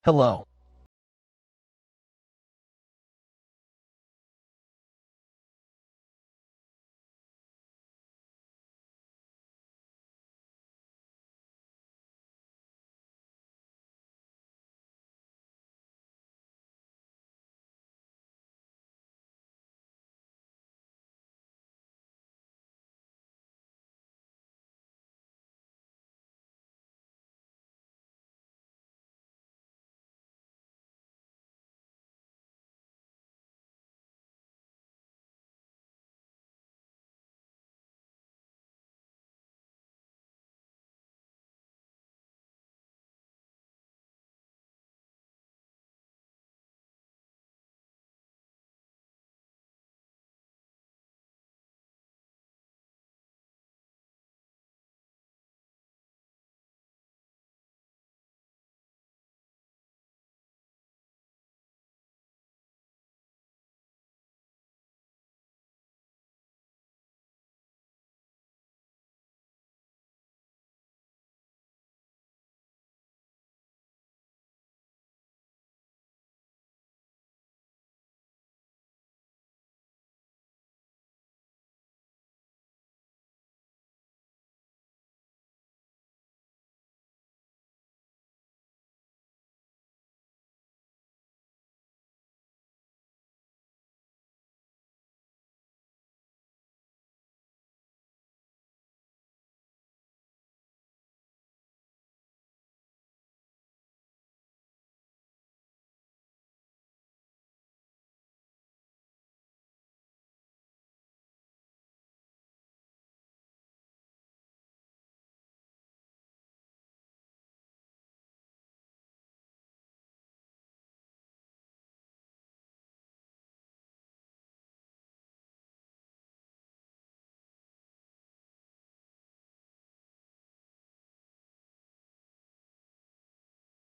Hello.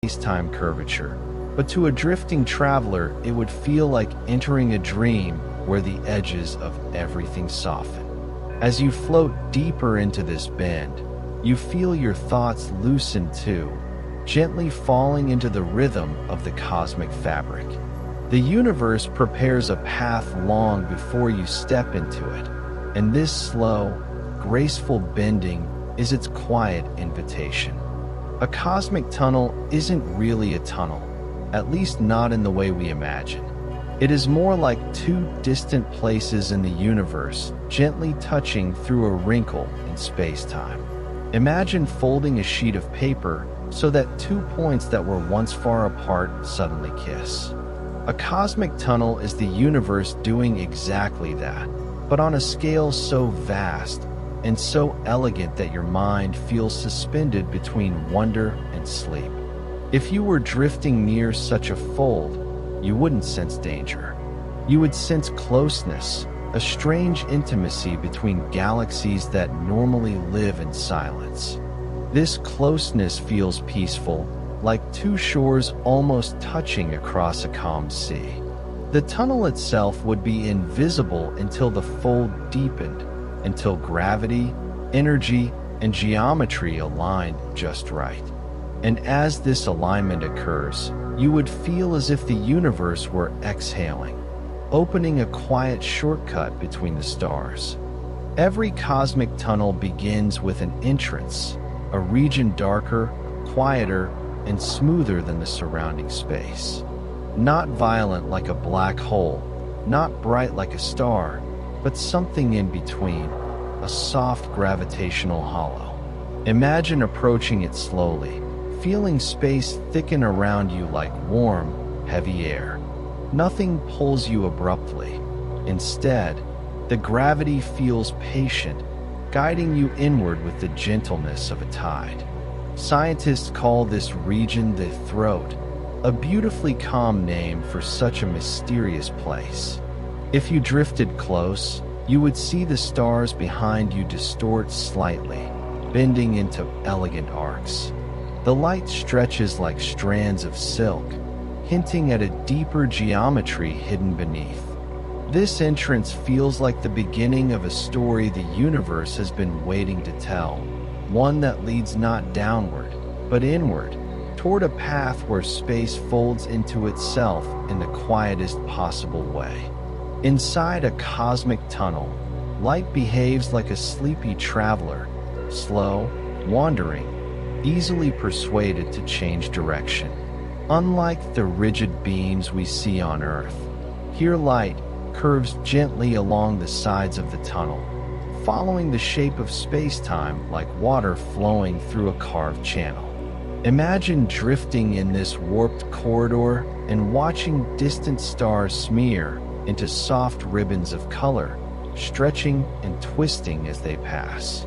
Spacetime curvature, but to a drifting traveler, it would feel like entering a dream where the edges of everything soften. As you float deeper into this bend, you feel your thoughts loosen too, gently falling into the rhythm of the cosmic fabric. The universe prepares a path long before you step into it, and this slow, graceful bending is its quiet invitation. A cosmic tunnel isn't really a tunnel, at least not in the way we imagine. It is more like two distant places in the universe gently touching through a wrinkle in space-time. Imagine folding a sheet of paper so that 2 points that were once far apart suddenly kiss. A cosmic tunnel is the universe doing exactly that, but on a scale so vast and so elegant that your mind feels suspended between wonder and sleep. If you were drifting near such a fold, you wouldn't sense danger. You would sense closeness, a strange intimacy between galaxies that normally live in silence. This closeness feels peaceful, like two shores almost touching across a calm sea. The tunnel itself would be invisible until the fold deepened, until gravity, energy, and geometry aligned just right. And as this alignment occurs, you would feel as if the universe were exhaling, opening a quiet shortcut between the stars. Every cosmic tunnel begins with an entrance, a region darker, quieter, and smoother than the surrounding space. Not violent like a black hole, not bright like a star, but something in between, a soft gravitational hollow. Imagine approaching it slowly, feeling space thicken around you like warm, heavy air. Nothing pulls you abruptly. Instead, the gravity feels patient, guiding you inward with the gentleness of a tide. Scientists call this region the throat, a beautifully calm name for such a mysterious place. If you drifted close, you would see the stars behind you distort slightly, bending into elegant arcs. The light stretches like strands of silk, hinting at a deeper geometry hidden beneath. This entrance feels like the beginning of a story the universe has been waiting to tell, one that leads not downward, but inward, toward a path where space folds into itself in the quietest possible way. Inside a cosmic tunnel, light behaves like a sleepy traveler, slow, wandering, easily persuaded to change direction. Unlike the rigid beams we see on Earth, here light curves gently along the sides of the tunnel, following the shape of space-time like water flowing through a carved channel. Imagine drifting in this warped corridor and watching distant stars smear into soft ribbons of color, stretching and twisting as they pass.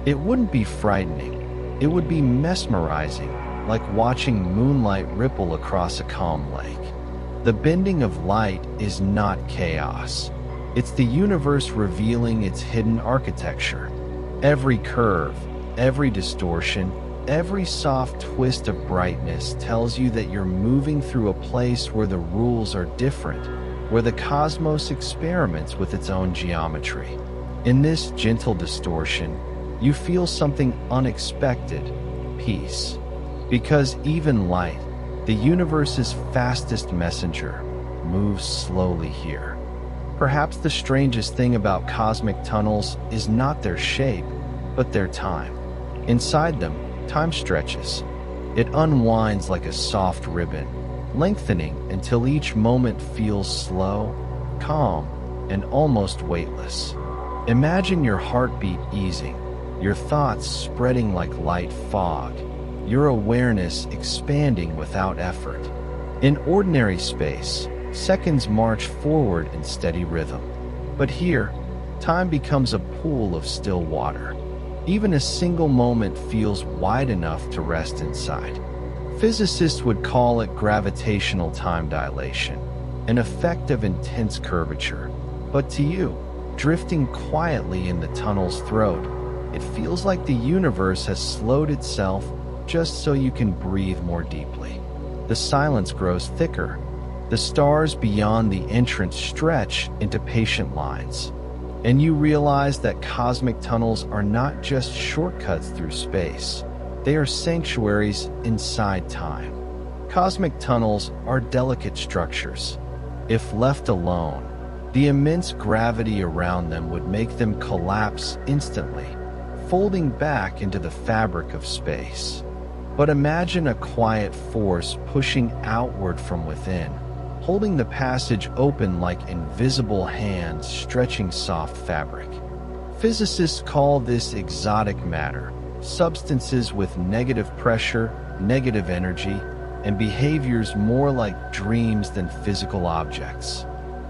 It wouldn't be frightening, it would be mesmerizing, like watching moonlight ripple across a calm lake. The bending of light is not chaos. It's the universe revealing its hidden architecture. Every curve, every distortion, every soft twist of brightness tells you that you're moving through a place where the rules are different, where the cosmos experiments with its own geometry. In this gentle distortion, you feel something unexpected: peace. Because even light, the universe's fastest messenger, moves slowly here. Perhaps the strangest thing about cosmic tunnels is not their shape, but their time. Inside them, time stretches. It unwinds like a soft ribbon, lengthening until each moment feels slow, calm, and almost weightless. Imagine your heartbeat easing, your thoughts spreading like light fog, your awareness expanding without effort. In ordinary space, seconds march forward in steady rhythm. But here, time becomes a pool of still water. Even a single moment feels wide enough to rest inside. Physicists would call it gravitational time dilation, an effect of intense curvature. But to you, drifting quietly in the tunnel's throat, it feels like the universe has slowed itself just so you can breathe more deeply. The silence grows thicker. The stars beyond the entrance stretch into patient lines. And you realize that cosmic tunnels are not just shortcuts through space. They are sanctuaries inside time. Cosmic tunnels are delicate structures. If left alone, the immense gravity around them would make them collapse instantly, folding back into the fabric of space. But imagine a quiet force pushing outward from within, holding the passage open like invisible hands stretching soft fabric. Physicists call this exotic matter, substances with negative pressure, negative energy, and behaviors more like dreams than physical objects.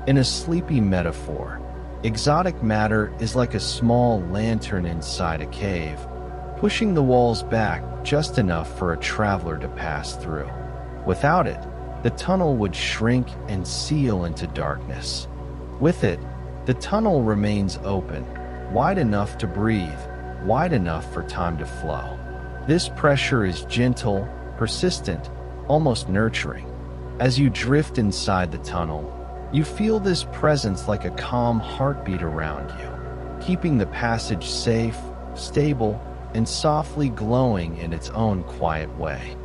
In a sleepy metaphor, exotic matter is like a small lantern inside a cave, pushing the walls back just enough for a traveler to pass through. Without it, the tunnel would shrink and seal into darkness. With it, the tunnel remains open, wide enough to breathe, wide enough for time to flow. This pressure is gentle, persistent, almost nurturing. As you drift inside the tunnel, you feel this presence like a calm heartbeat around you, keeping the passage safe, stable, and softly glowing in its own quiet way.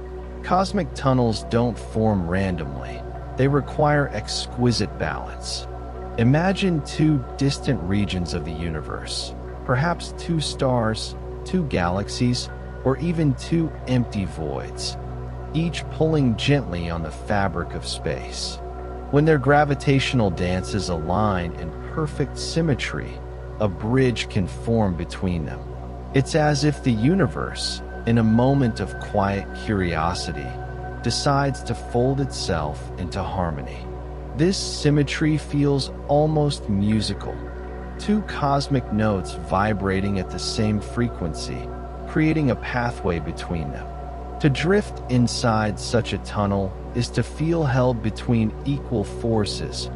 Cosmic tunnels don't form randomly. They require exquisite balance. Imagine two distant regions of the universe, perhaps two stars, two galaxies, or even two empty voids, each pulling gently on the fabric of space. When their gravitational dances align in perfect symmetry, a bridge can form between them. It's as if the universe, in a moment of quiet curiosity, decides to fold itself into harmony. This symmetry feels almost musical, two cosmic notes vibrating at the same frequency, creating a pathway between them. To drift inside such a tunnel is to feel held between equal forces,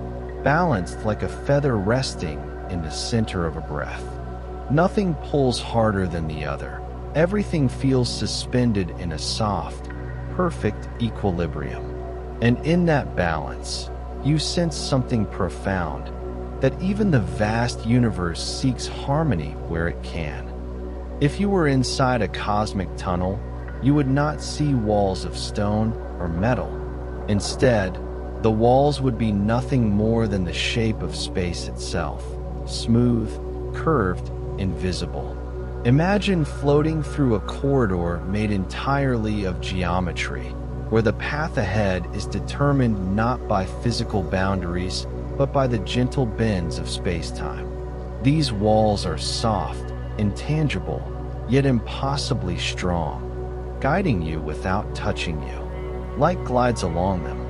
balanced like a feather resting in the center of a breath. Nothing pulls harder than the other. Everything feels suspended in a soft, perfect equilibrium. And in that balance, you sense something profound, that even the vast universe seeks harmony where it can. If you were inside a cosmic tunnel, You would not see walls of stone or metal. Instead, the walls would be nothing more than the shape of space itself, smooth, curved, invisible. Imagine floating through a corridor made entirely of geometry, where the path ahead is determined not by physical boundaries, but by the gentle bends of spacetime. These walls are soft, intangible, yet impossibly strong, guiding you without touching you. Light glides along them.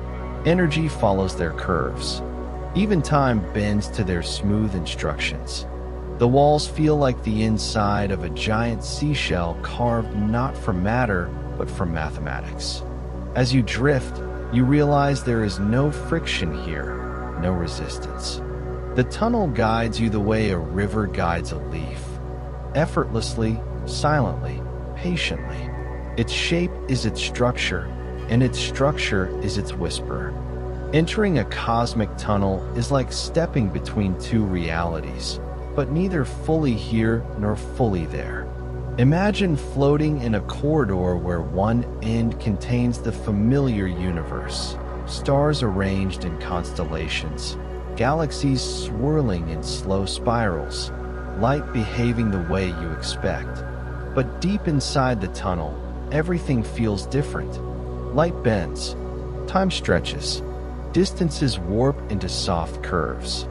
Energy follows their curves. Even time bends to their smooth instructions. The walls feel like the inside of a giant seashell carved not from matter, but from mathematics. As you drift, you realize there is no friction here, no resistance. The tunnel guides you the way a river guides a leaf. Effortlessly, silently, patiently. Its shape is its structure, and its structure is its whisper. Entering a cosmic tunnel is like stepping between two realities, but neither fully here nor fully there. Imagine floating in a corridor where one end contains the familiar universe, stars arranged in constellations, galaxies swirling in slow spirals, light behaving the way you expect. But deep inside the tunnel, everything feels different. Light bends, time stretches, distances warp into soft curves.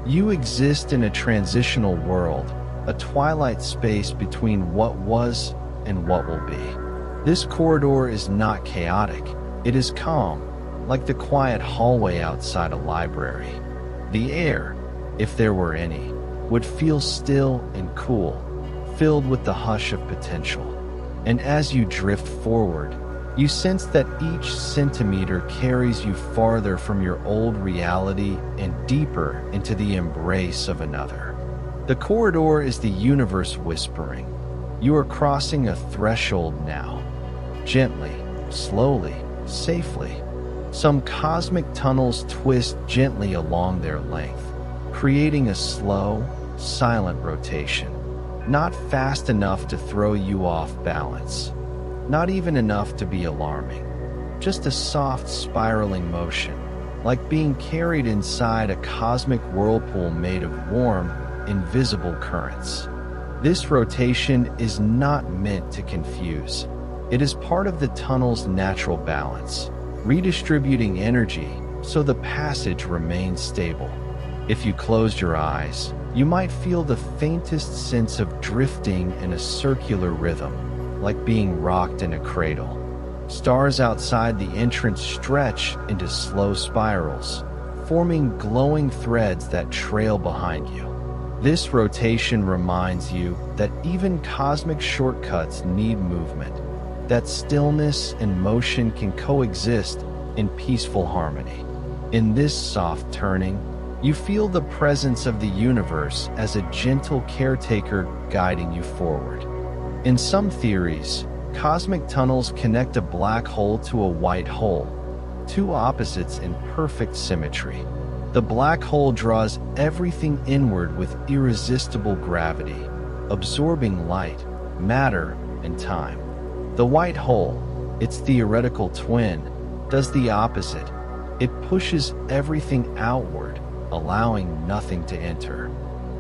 You exist in a transitional world, a twilight space between what was and what will be. This corridor is not chaotic, it is calm, like the quiet hallway outside a library. The air, if there were any, would feel still and cool, filled with the hush of potential. And as you drift forward, you sense that each centimeter carries you farther from your old reality and deeper into the embrace of another. The corridor is the universe whispering. You are crossing a threshold now. Gently, slowly, safely. Some cosmic tunnels twist gently along their length, creating a slow, silent rotation. Not fast enough to throw you off balance. Not even enough to be alarming. Just a soft spiraling motion, like being carried inside a cosmic whirlpool made of warm, invisible currents. This rotation is not meant to confuse. It is part of the tunnel's natural balance, redistributing energy so the passage remains stable. If you closed your eyes, you might feel the faintest sense of drifting in a circular rhythm, like being rocked in a cradle. Stars outside the entrance stretch into slow spirals, forming glowing threads that trail behind you. This rotation reminds you that even cosmic shortcuts need movement, that stillness and motion can coexist in peaceful harmony. In this soft turning, you feel the presence of the universe as a gentle caretaker guiding you forward. In some theories, cosmic tunnels connect a black hole to a white hole, two opposites in perfect symmetry. The black hole draws everything inward with irresistible gravity, absorbing light, matter, and time. The white hole, its theoretical twin, does the opposite. It pushes everything outward, allowing nothing to enter.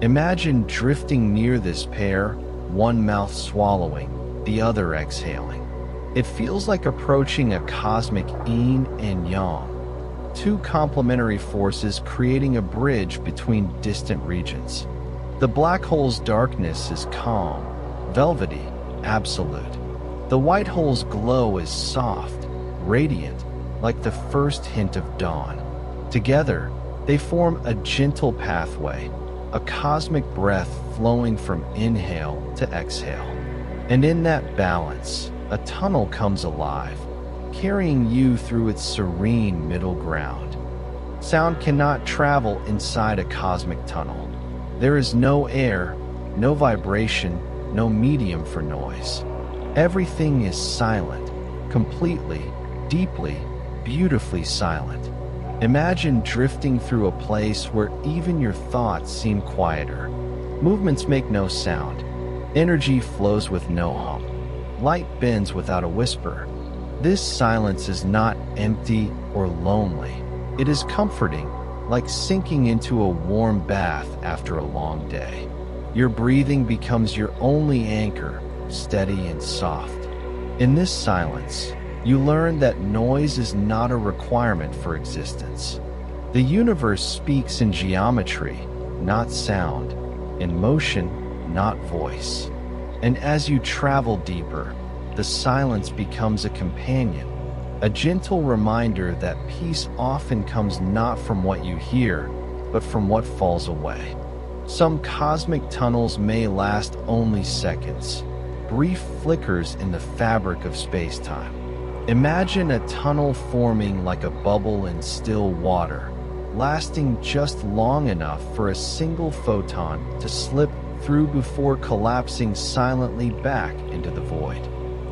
Imagine drifting near this pair, one mouth swallowing, the other exhaling. It feels like approaching a cosmic yin and yang, two complementary forces creating a bridge between distant regions. The black hole's darkness is calm, velvety, absolute. The white hole's glow is soft, radiant, like the first hint of dawn. Together, they form a gentle pathway, a cosmic breath flowing from inhale to exhale. And in that balance, a tunnel comes alive, carrying you through its serene middle ground. Sound cannot travel inside a cosmic tunnel. There is no air, no vibration, no medium for noise. Everything is silent, completely, deeply, beautifully silent. Imagine drifting through a place where even your thoughts seem quieter. Movements make no sound. Energy flows with no hum. Light bends without a whisper. This silence is not empty or lonely. It is comforting, like sinking into a warm bath after a long day. Your breathing becomes your only anchor, steady and soft. In this silence, you learn that noise is not a requirement for existence. The universe speaks in geometry, not sound, in motion, not voice. And as you travel deeper, the silence becomes a companion, a gentle reminder that peace often comes not from what you hear, but from what falls away. Some cosmic tunnels may last only seconds, brief flickers in the fabric of spacetime. Imagine a tunnel forming like a bubble in still water, lasting just long enough for a single photon to slip through before collapsing silently back into the void.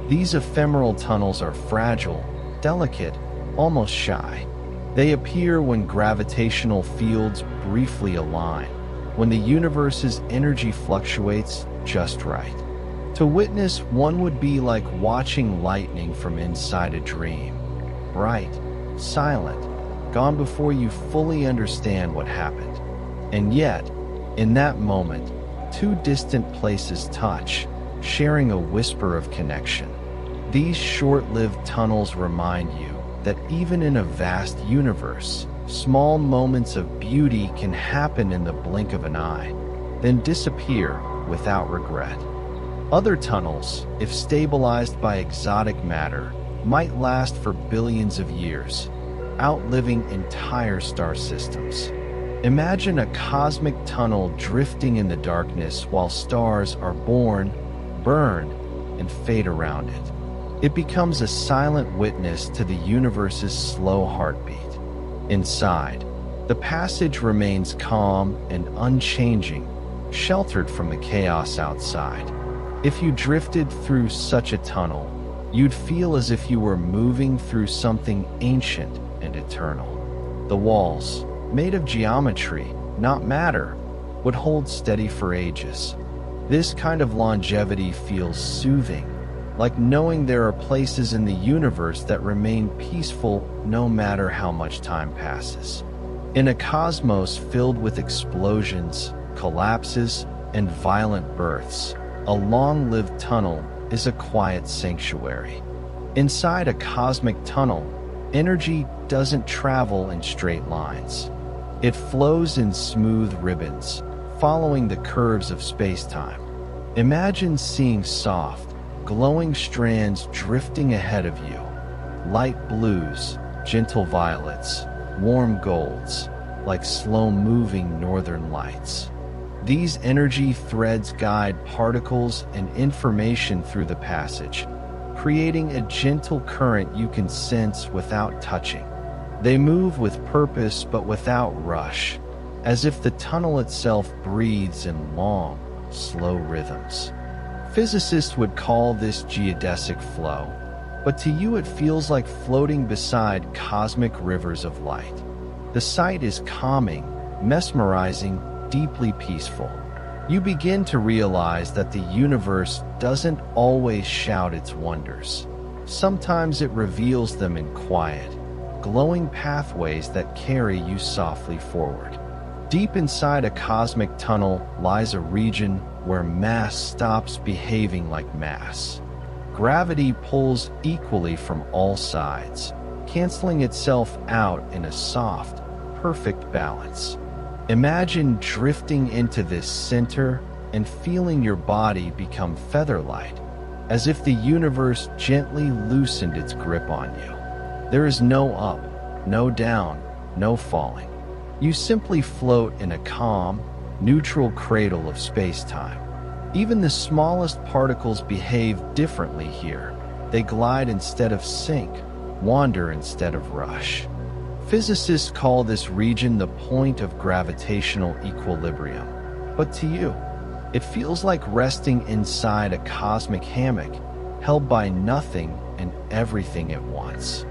These ephemeral tunnels are fragile, delicate, almost shy. They appear when gravitational fields briefly align, when the universe's energy fluctuates just right. To witness one would be like watching lightning from inside a dream. Bright, silent, gone before you fully understand what happened. And yet, in that moment, two distant places touch, sharing a whisper of connection. These short-lived tunnels remind you that even in a vast universe, small moments of beauty can happen in the blink of an eye, then disappear without regret. Other tunnels, if stabilized by exotic matter, might last for billions of years, outliving entire star systems. Imagine a cosmic tunnel drifting in the darkness while stars are born, burn, and fade around it. It becomes a silent witness to the universe's slow heartbeat. Inside, the passage remains calm and unchanging, sheltered from the chaos outside. If you drifted through such a tunnel, you'd feel as if you were moving through something ancient and eternal. The walls, made of geometry, not matter, would hold steady for ages. This kind of longevity feels soothing, like knowing there are places in the universe that remain peaceful no matter how much time passes. In a cosmos filled with explosions, collapses, and violent births, a long-lived tunnel is a quiet sanctuary. Inside a cosmic tunnel, energy doesn't travel in straight lines. It flows in smooth ribbons, following the curves of space-time. Imagine seeing soft, glowing strands drifting ahead of you. Light blues, gentle violets, warm golds, like slow-moving northern lights. These energy threads guide particles and information through the passage, creating a gentle current you can sense without touching. They move with purpose but without rush, as if the tunnel itself breathes in long, slow rhythms. Physicists would call this geodesic flow, but to you it feels like floating beside cosmic rivers of light. The sight is calming, mesmerizing, deeply peaceful. You begin to realize that the universe doesn't always shout its wonders. Sometimes it reveals them in quiet, glowing pathways that carry you softly forward. Deep inside a cosmic tunnel lies a region where mass stops behaving like mass. Gravity pulls equally from all sides, canceling itself out in a soft, perfect balance. Imagine drifting into this center and feeling your body become feather-light, as if the universe gently loosened its grip on you. There is no up, no down, no falling. You simply float in a calm, neutral cradle of space-time. Even the smallest particles behave differently here. They glide instead of sink, wander instead of rush. Physicists call this region the point of gravitational equilibrium. But to you, it feels like resting inside a cosmic hammock, held by nothing and everything at once.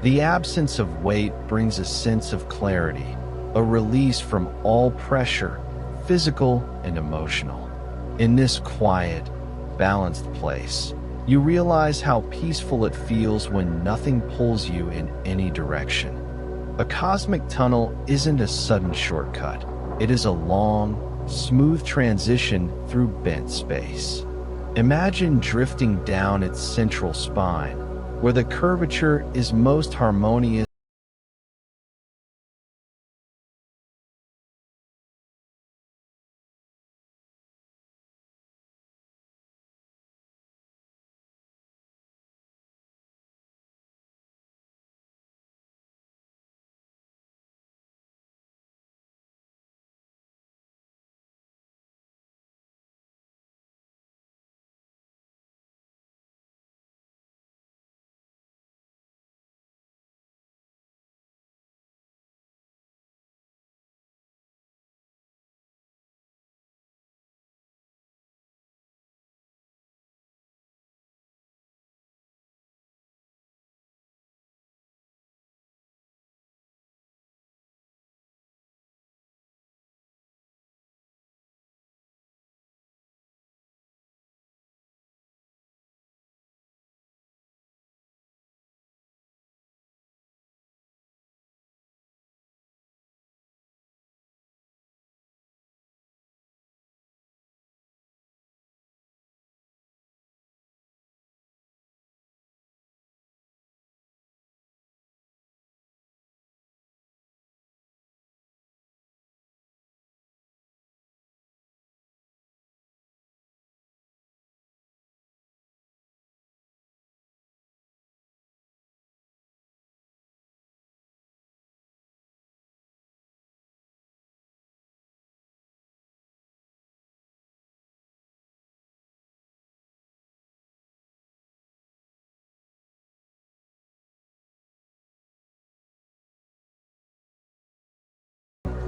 The absence of weight brings a sense of clarity, a release from all pressure, physical and emotional. In this quiet, balanced place, You realize how peaceful it feels when nothing pulls you in any direction. A cosmic tunnel isn't a sudden shortcut. It is a long, smooth transition through bent space. Imagine drifting down its central spine, where the curvature is most harmonious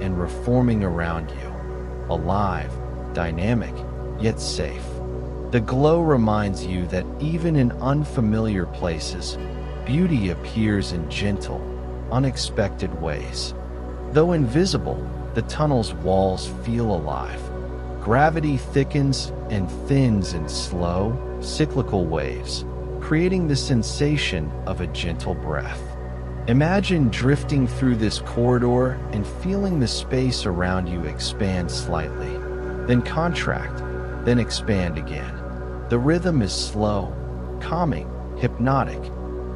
and reforming around you, alive, dynamic, yet safe. The glow reminds you that even in unfamiliar places, beauty appears in gentle, unexpected ways. Though invisible, the tunnel's walls feel alive. Gravity thickens and thins in slow, cyclical waves, creating the sensation of a gentle breath. Imagine drifting through this corridor and feeling the space around you expand slightly, then contract, then expand again. The rhythm is slow, calming, hypnotic.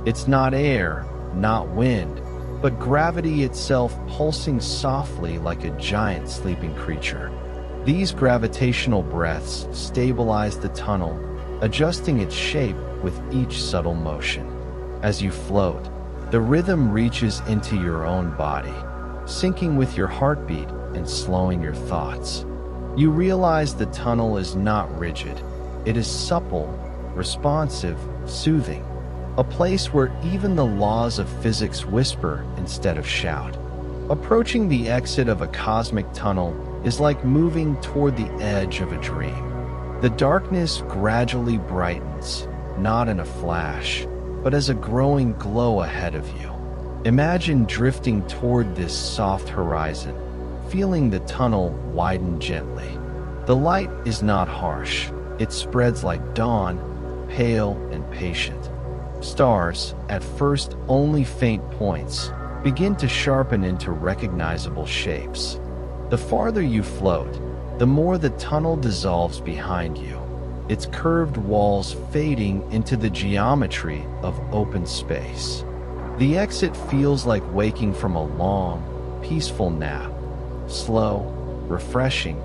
It's not air, not wind, but gravity itself pulsing softly like a giant sleeping creature. These gravitational breaths stabilize the tunnel, adjusting its shape with each subtle motion. As you float, the rhythm reaches into your own body, syncing with your heartbeat and slowing your thoughts. You realize the tunnel is not rigid. It is supple, responsive, soothing. A place where even the laws of physics whisper instead of shout. Approaching the exit of a cosmic tunnel is like moving toward the edge of a dream. The darkness gradually brightens, not in a flash, but as a growing glow ahead of you. Imagine drifting toward this soft horizon, feeling the tunnel widen gently. The light is not harsh. It spreads like dawn, pale and patient. Stars, at first only faint points, begin to sharpen into recognizable shapes. The farther you float, the more the tunnel dissolves behind you, its curved walls fading into the geometry of open space. The exit feels like waking from a long, peaceful nap, slow, refreshing,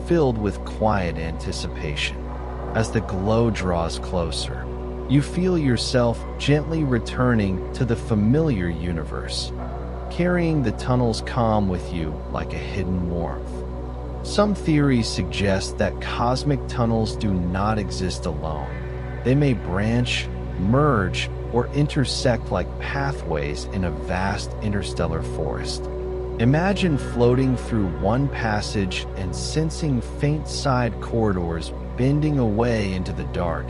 filled with quiet anticipation. As the glow draws closer, you feel yourself gently returning to the familiar universe, carrying the tunnel's calm with you like a hidden warmth. Some theories suggest that cosmic tunnels do not exist alone. They may branch, merge, or intersect like pathways in a vast interstellar forest. Imagine floating through one passage and sensing faint side corridors bending away into the dark,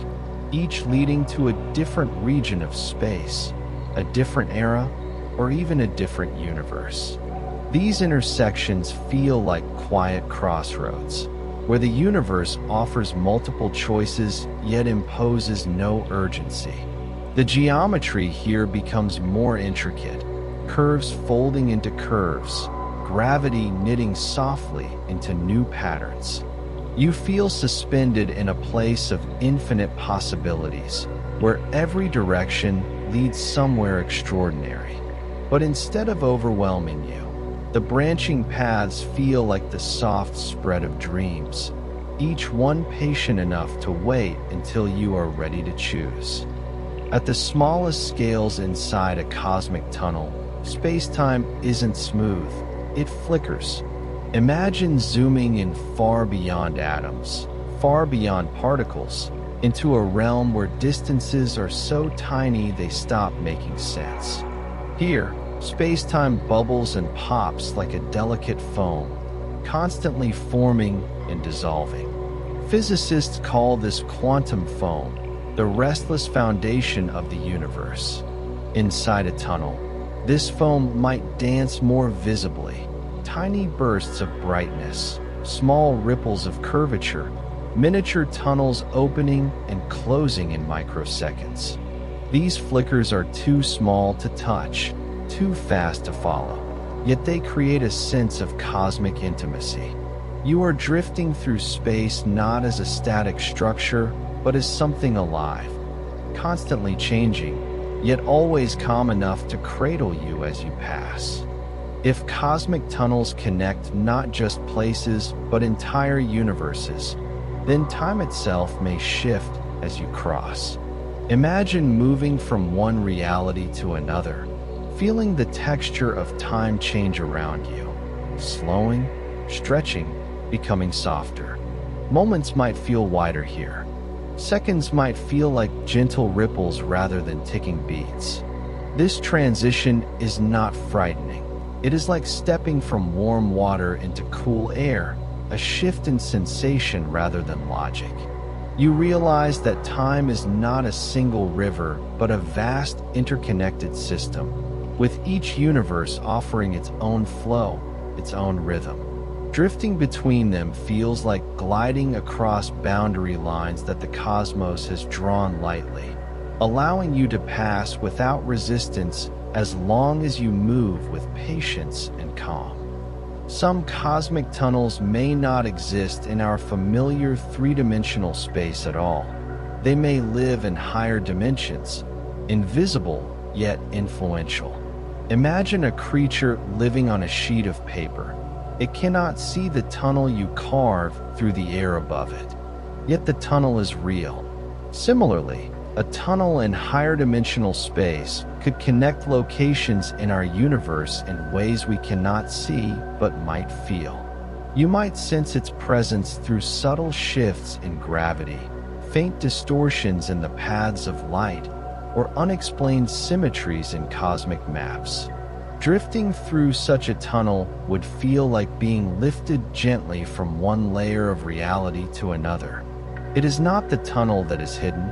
each leading to a different region of space, a different era, or even a different universe. These intersections feel like quiet crossroads, where the universe offers multiple choices yet imposes no urgency. The geometry here becomes more intricate, curves folding into curves, gravity knitting softly into new patterns. You feel suspended in a place of infinite possibilities, where every direction leads somewhere extraordinary. But instead of overwhelming you, the branching paths feel like the soft spread of dreams, each one patient enough to wait until you are ready to choose. At the smallest scales inside a cosmic tunnel, space-time isn't smooth, it flickers. Imagine zooming in far beyond atoms, far beyond particles, into a realm where distances are so tiny they stop making sense. Here, space-time bubbles and pops like a delicate foam, constantly forming and dissolving. Physicists call this quantum foam, the restless foundation of the universe. Inside a tunnel, this foam might dance more visibly, tiny bursts of brightness, small ripples of curvature, miniature tunnels opening and closing in microseconds. These flickers are too small to touch, too fast to follow, yet they create a sense of cosmic intimacy. You are drifting through space not as a static structure, but as something alive, constantly changing, yet always calm enough to cradle you as you pass. If cosmic tunnels connect not just places, but entire universes, then time itself may shift as you cross. Imagine moving from one reality to another, feeling the texture of time change around you, slowing, stretching, becoming softer. Moments might feel wider here. Seconds might feel like gentle ripples rather than ticking beats. This transition is not frightening. It is like stepping from warm water into cool air, a shift in sensation rather than logic. You realize that time is not a single river, but a vast interconnected system, with each universe offering its own flow, its own rhythm. Drifting between them feels like gliding across boundary lines that the cosmos has drawn lightly, allowing you to pass without resistance as long as you move with patience and calm. Some cosmic tunnels may not exist in our familiar three-dimensional space at all. They may live in higher dimensions, invisible yet influential. Imagine a creature living on a sheet of paper. It cannot see the tunnel you carve through the air above it, yet the tunnel is real. Similarly, a tunnel in higher dimensional space could connect locations in our universe in ways we cannot see but might feel. You might sense its presence through subtle shifts in gravity, faint distortions in the paths of light, or unexplained symmetries in cosmic maps. Drifting through such a tunnel would feel like being lifted gently from one layer of reality to another. It is not the tunnel that is hidden.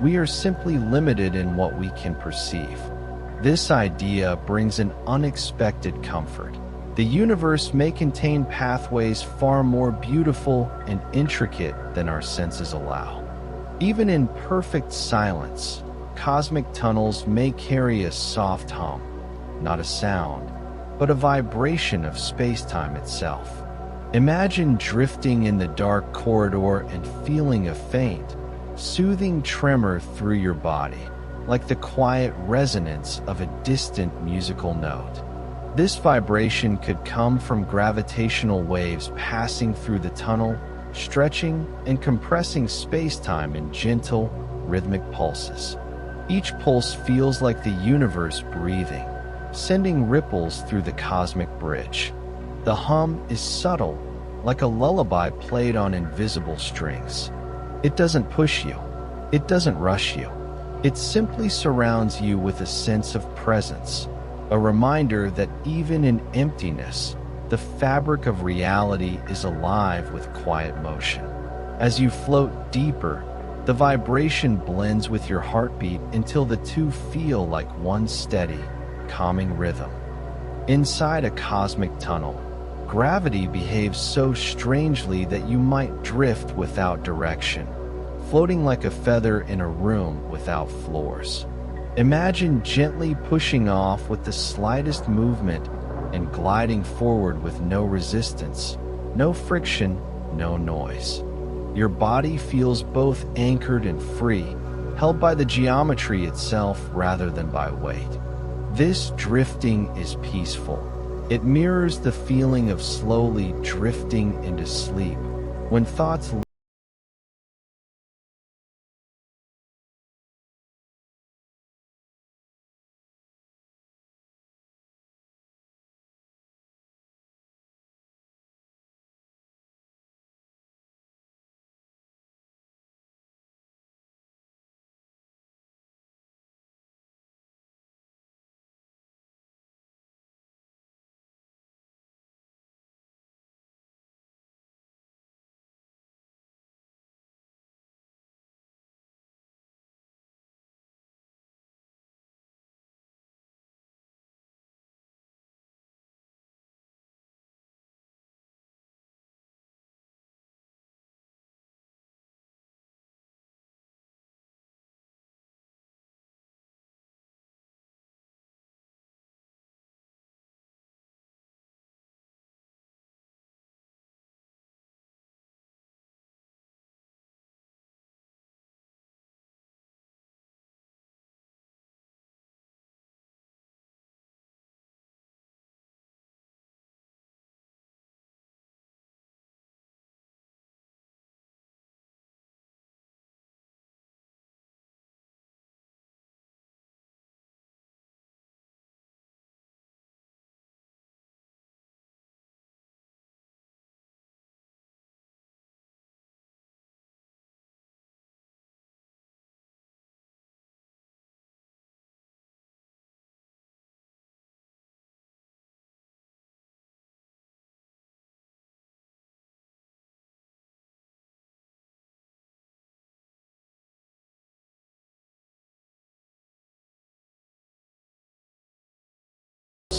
We are simply limited in what we can perceive. This idea brings an unexpected comfort. The universe may contain pathways far more beautiful and intricate than our senses allow. Even in perfect silence, cosmic tunnels may carry a soft hum, not a sound, but a vibration of space-time itself. Imagine drifting in the dark corridor and feeling a faint, soothing tremor through your body, like the quiet resonance of a distant musical note. This vibration could come from gravitational waves passing through the tunnel, stretching and compressing space-time in gentle, rhythmic pulses. Each pulse feels like the universe breathing, sending ripples through the cosmic bridge. The hum is subtle, like a lullaby played on invisible strings. It doesn't push you. It doesn't rush you. It simply surrounds you with a sense of presence, a reminder that even in emptiness, the fabric of reality is alive with quiet motion. As you float deeper, the vibration blends with your heartbeat until the two feel like one steady, calming rhythm. Inside a cosmic tunnel, gravity behaves so strangely that you might drift without direction, floating like a feather in a room without floors. Imagine gently pushing off with the slightest movement and gliding forward with no resistance, no friction, no noise. Your body feels both anchored and free, held by the geometry itself rather than by weight. This drifting is peaceful. It mirrors the feeling of slowly drifting into sleep, when thoughts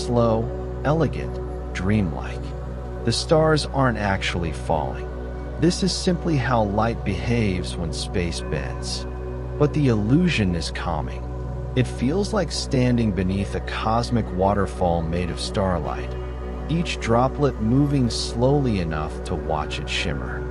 slow, elegant, dreamlike. The stars aren't actually falling. This is simply how light behaves when space bends. But the illusion is calming. It feels like standing beneath a cosmic waterfall made of starlight, each droplet moving slowly enough to watch it shimmer.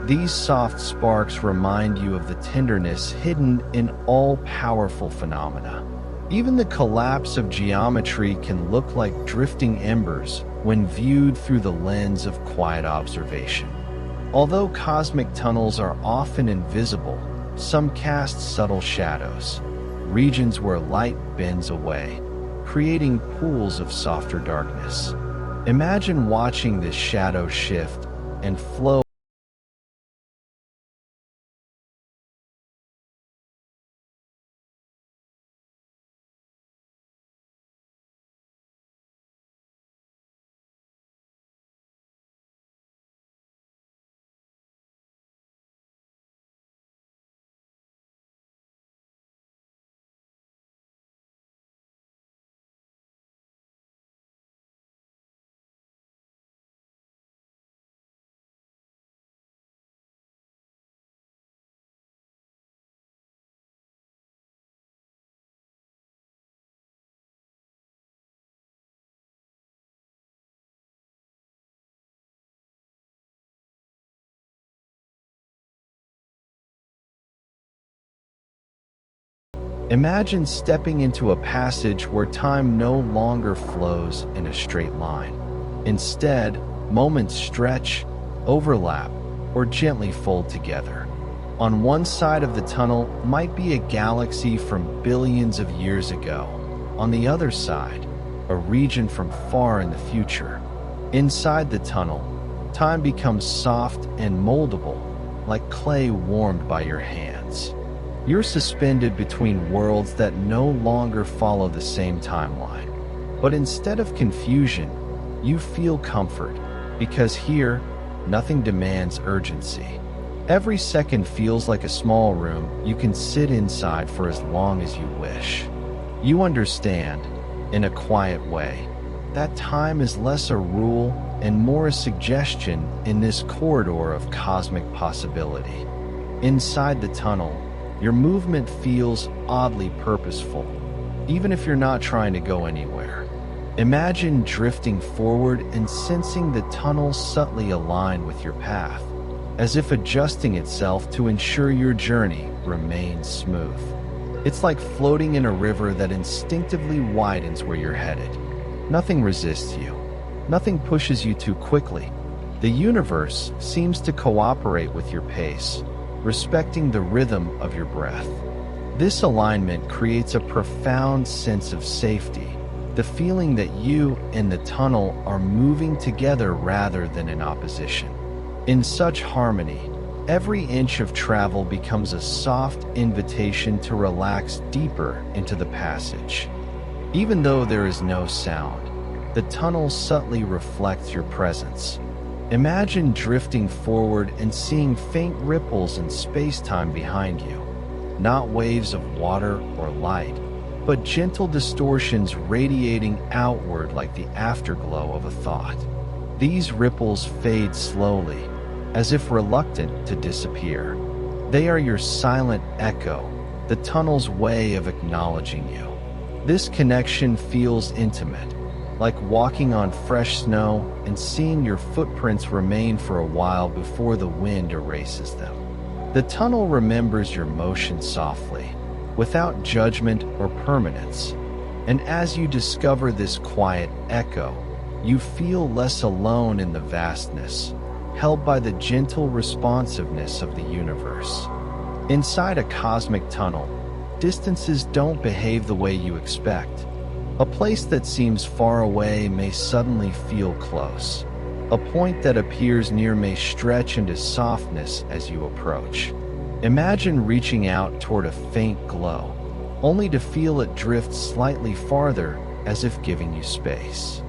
These soft sparks remind you of the tenderness hidden in all-powerful phenomena. Even the collapse of geometry can look like drifting embers when viewed through the lens of quiet observation. Although cosmic tunnels are often invisible, some cast subtle shadows, regions where light bends away, creating pools of softer darkness. Imagine watching this shadow shift and flow. Imagine stepping into a passage where time no longer flows in a straight line. Instead, moments stretch, overlap, or gently fold together. On one side of the tunnel might be a galaxy from billions of years ago. On the other side, a region from far in the future. Inside the tunnel, time becomes soft and moldable, like clay warmed by your hands. You're suspended between worlds that no longer follow the same timeline. But instead of confusion, you feel comfort, because here, nothing demands urgency. Every second feels like a small room you can sit inside for as long as you wish. You understand, in a quiet way, that time is less a rule and more a suggestion in this corridor of cosmic possibility. Inside the tunnel, your movement feels oddly purposeful, even if you're not trying to go anywhere. Imagine drifting forward and sensing the tunnel subtly align with your path, as if adjusting itself to ensure your journey remains smooth. It's like floating in a river that instinctively widens where you're headed. Nothing resists you. Nothing pushes you too quickly. The universe seems to cooperate with your pace, respecting the rhythm of your breath. This alignment creates a profound sense of safety, the feeling that you and the tunnel are moving together rather than in opposition. In such harmony, every inch of travel becomes a soft invitation to relax deeper into the passage. Even though there is no sound, the tunnel subtly reflects your presence. Imagine drifting forward and seeing faint ripples in space-time behind you. Not waves of water or light, but gentle distortions radiating outward like the afterglow of a thought. These ripples fade slowly, as if reluctant to disappear. They are your silent echo, the tunnel's way of acknowledging you. This connection feels intimate, like walking on fresh snow and seeing your footprints remain for a while before the wind erases them. The tunnel remembers your motion softly, without judgment or permanence. And as you discover this quiet echo, you feel less alone in the vastness, held by the gentle responsiveness of the universe. Inside a cosmic tunnel, distances don't behave the way you expect. A place that seems far away may suddenly feel close. A point that appears near may stretch into softness as you approach. Imagine reaching out toward a faint glow, only to feel it drift slightly farther as if giving you space.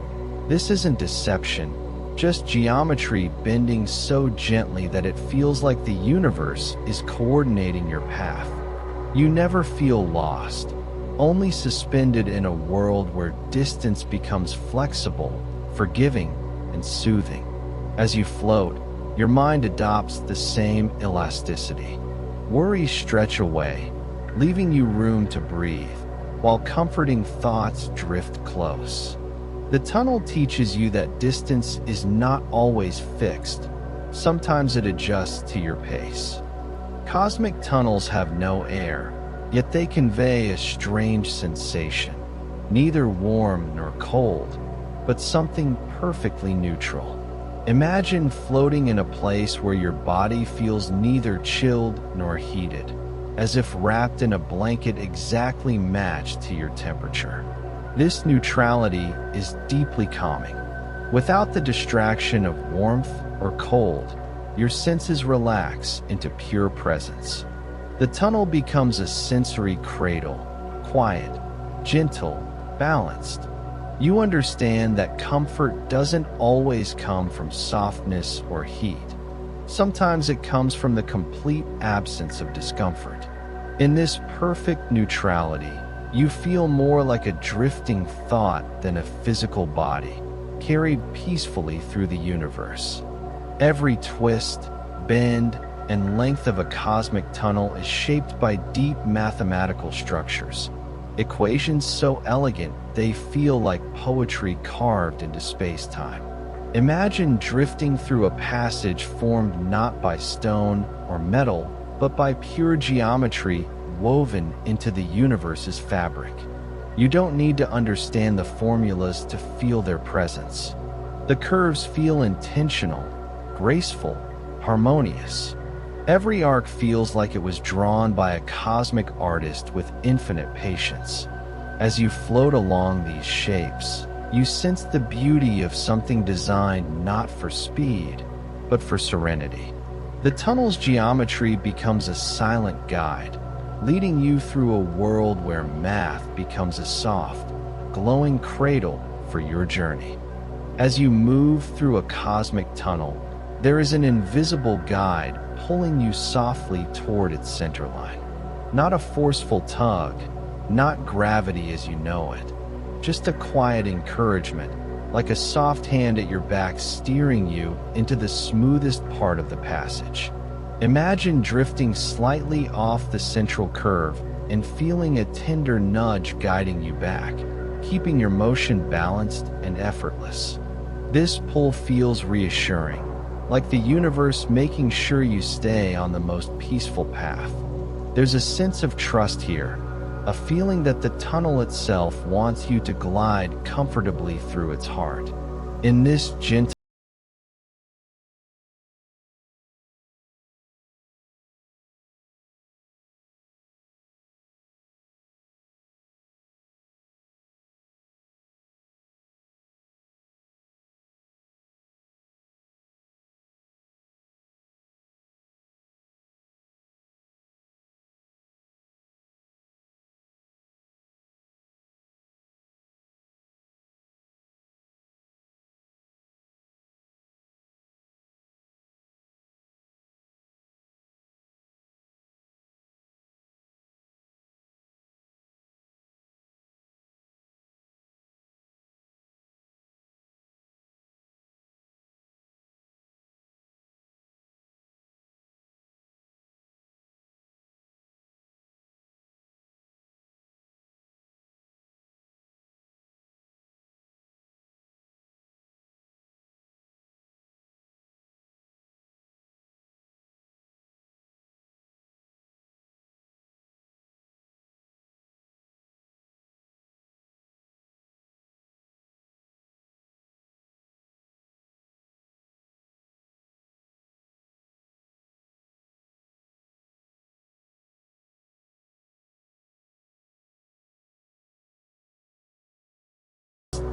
This isn't deception, just geometry bending so gently that it feels like the universe is coordinating your path. You never feel lost, only suspended in a world where distance becomes flexible, forgiving, and soothing. As you float, your mind adopts the same elasticity. Worries stretch away, leaving you room to breathe, while comforting thoughts drift close. The tunnel teaches you that distance is not always fixed. Sometimes it adjusts to your pace. Cosmic tunnels have no air, yet they convey a strange sensation, neither warm nor cold, but something perfectly neutral. Imagine floating in a place where your body feels neither chilled nor heated, as if wrapped in a blanket exactly matched to your temperature. This neutrality is deeply calming. Without the distraction of warmth or cold, your senses relax into pure presence. The tunnel becomes a sensory cradle, quiet, gentle, balanced. You understand that comfort doesn't always come from softness or heat. Sometimes it comes from the complete absence of discomfort. In this perfect neutrality, you feel more like a drifting thought than a physical body, carried peacefully through the universe. Every twist, bend, and length of a cosmic tunnel is shaped by deep mathematical structures. Equations so elegant they feel like poetry carved into space-time. Imagine drifting through a passage formed not by stone or metal, but by pure geometry woven into the universe's fabric. You don't need to understand the formulas to feel their presence. The curves feel intentional, graceful, harmonious. Every arc feels like it was drawn by a cosmic artist with infinite patience. As you float along these shapes, you sense the beauty of something designed not for speed, but for serenity. The tunnel's geometry becomes a silent guide, leading you through a world where math becomes a soft, glowing cradle for your journey. As you move through a cosmic tunnel, there is an invisible guide pulling you softly toward its center line. Not a forceful tug, not gravity as you know it, just a quiet encouragement, like a soft hand at your back steering you into the smoothest part of the passage. Imagine drifting slightly off the central curve and feeling a tender nudge guiding you back, keeping your motion balanced and effortless. This pull feels reassuring, like the universe making sure you stay on the most peaceful path. There's a sense of trust here, a feeling that the tunnel itself wants you to glide comfortably through its heart. In this gentle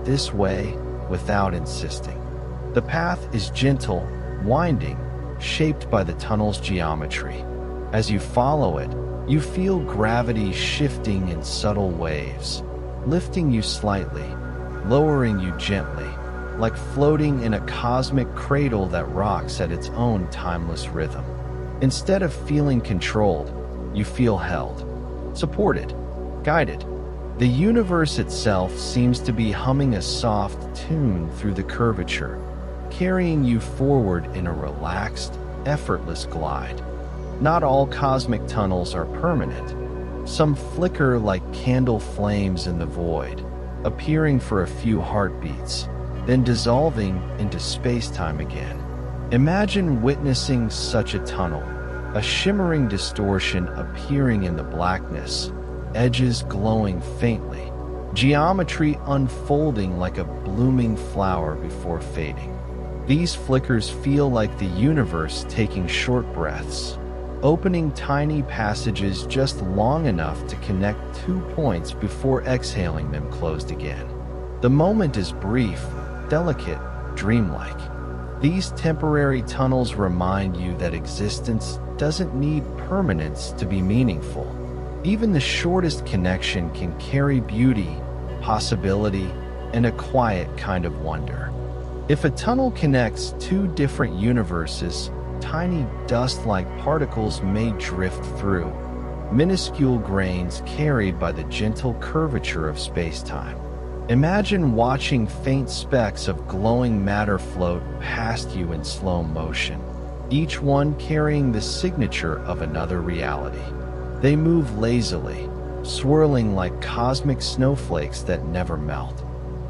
this way without insisting. The path is gentle, winding, shaped by the tunnel's geometry. As you follow it, you feel gravity shifting in subtle waves, lifting you slightly, lowering you gently, like floating in a cosmic cradle that rocks at its own timeless rhythm. Instead of feeling controlled, you feel held, supported, guided. The universe itself seems to be humming a soft tune through the curvature, carrying you forward in a relaxed, effortless glide. Not all cosmic tunnels are permanent. Some flicker like candle flames in the void, appearing for a few heartbeats, then dissolving into space-time again. Imagine witnessing such a tunnel, a shimmering distortion appearing in the blackness, edges glowing faintly, geometry unfolding like a blooming flower before fading. These flickers feel like the universe taking short breaths, opening tiny passages just long enough to connect 2 points before exhaling them closed again. The moment is brief, delicate, dreamlike. These temporary tunnels remind you that existence doesn't need permanence to be meaningful. Even the shortest connection can carry beauty, possibility, and a quiet kind of wonder. If a tunnel connects 2 different universes, tiny dust-like particles may drift through, minuscule grains carried by the gentle curvature of space-time. Imagine watching faint specks of glowing matter float past you in slow motion, each one carrying the signature of another reality. They move lazily, swirling like cosmic snowflakes that never melt.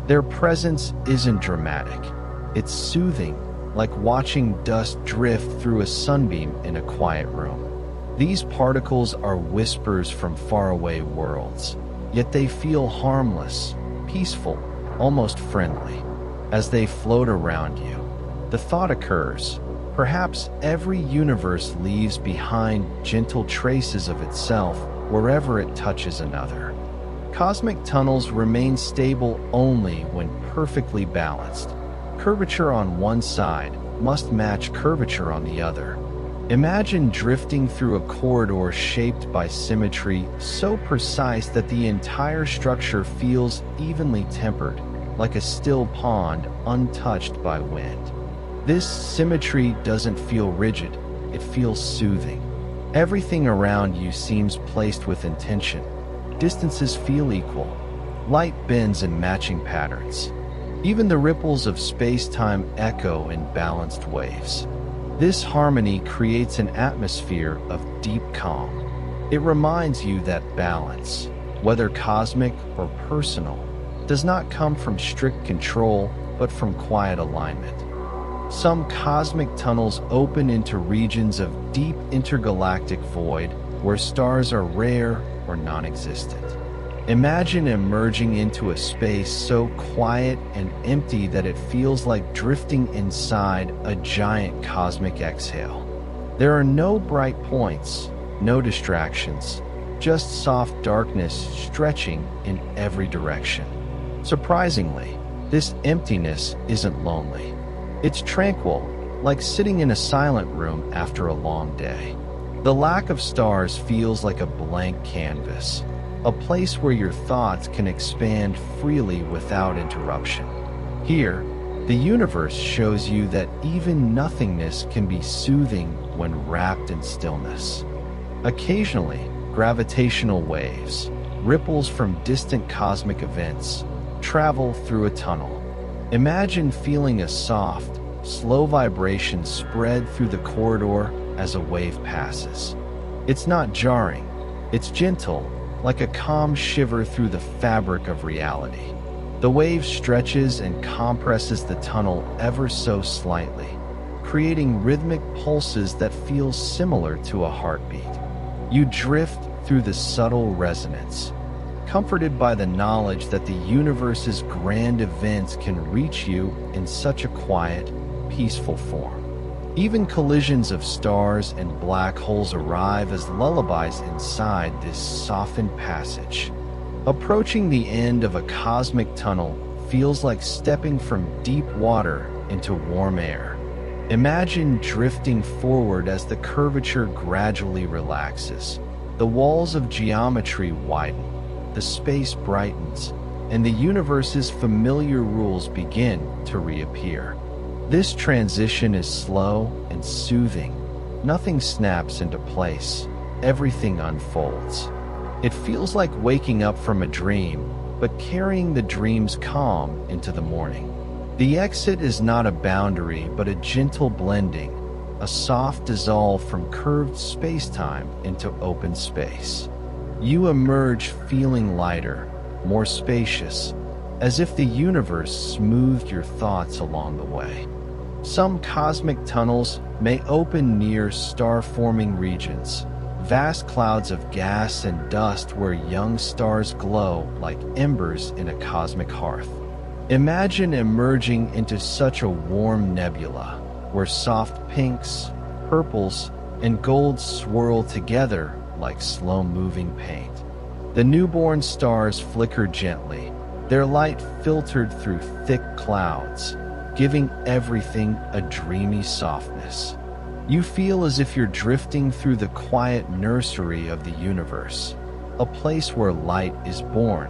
Their presence isn't dramatic. It's soothing, like watching dust drift through a sunbeam in a quiet room. These particles are whispers from faraway worlds, yet they feel harmless, peaceful, almost friendly. As they float around you, the thought occurs, perhaps every universe leaves behind gentle traces of itself wherever it touches another. Cosmic tunnels remain stable only when perfectly balanced. Curvature on one side must match curvature on the other. Imagine drifting through a corridor shaped by symmetry so precise that the entire structure feels evenly tempered, like a still pond untouched by wind. This symmetry doesn't feel rigid, it feels soothing. Everything around you seems placed with intention. Distances feel equal. Light bends in matching patterns. Even the ripples of space-time echo in balanced waves. This harmony creates an atmosphere of deep calm. It reminds you that balance, whether cosmic or personal, does not come from strict control but from quiet alignment. Some cosmic tunnels open into regions of deep intergalactic void where stars are rare or non-existent. Imagine emerging into a space so quiet and empty that it feels like drifting inside a giant cosmic exhale. There are no bright points, no distractions, just soft darkness stretching in every direction. Surprisingly, this emptiness isn't lonely. It's tranquil, like sitting in a silent room after a long day. The lack of stars feels like a blank canvas, a place where your thoughts can expand freely without interruption. Here, the universe shows you that even nothingness can be soothing when wrapped in stillness. Occasionally, gravitational waves, ripples from distant cosmic events, travel through a tunnel. Imagine feeling a soft, slow vibration spread through the corridor as a wave passes. It's not jarring, it's gentle, like a calm shiver through the fabric of reality. The wave stretches and compresses the tunnel ever so slightly, creating rhythmic pulses that feel similar to a heartbeat. You drift through the subtle resonance, comforted by the knowledge that the universe's grand events can reach you in such a quiet, peaceful form. Even collisions of stars and black holes arrive as lullabies inside this softened passage. Approaching the end of a cosmic tunnel feels like stepping from deep water into warm air. Imagine drifting forward as the curvature gradually relaxes. The walls of geometry widen, the space brightens, and the universe's familiar rules begin to reappear. This transition is slow and soothing. Nothing snaps into place. Everything unfolds. It feels like waking up from a dream, but carrying the dream's calm into the morning. The exit is not a boundary, but a gentle blending, a soft dissolve from curved space-time into open space. You emerge feeling lighter, more spacious, as if the universe smoothed your thoughts along the way. Some cosmic tunnels may open near star-forming regions, vast clouds of gas and dust where young stars glow like embers in a cosmic hearth. Imagine emerging into such a warm nebula, where soft pinks, purples, and golds swirl together like slow-moving paint. The newborn stars flicker gently, their light filtered through thick clouds, giving everything a dreamy softness. You feel as if you're drifting through the quiet nursery of the universe, a place where light is born,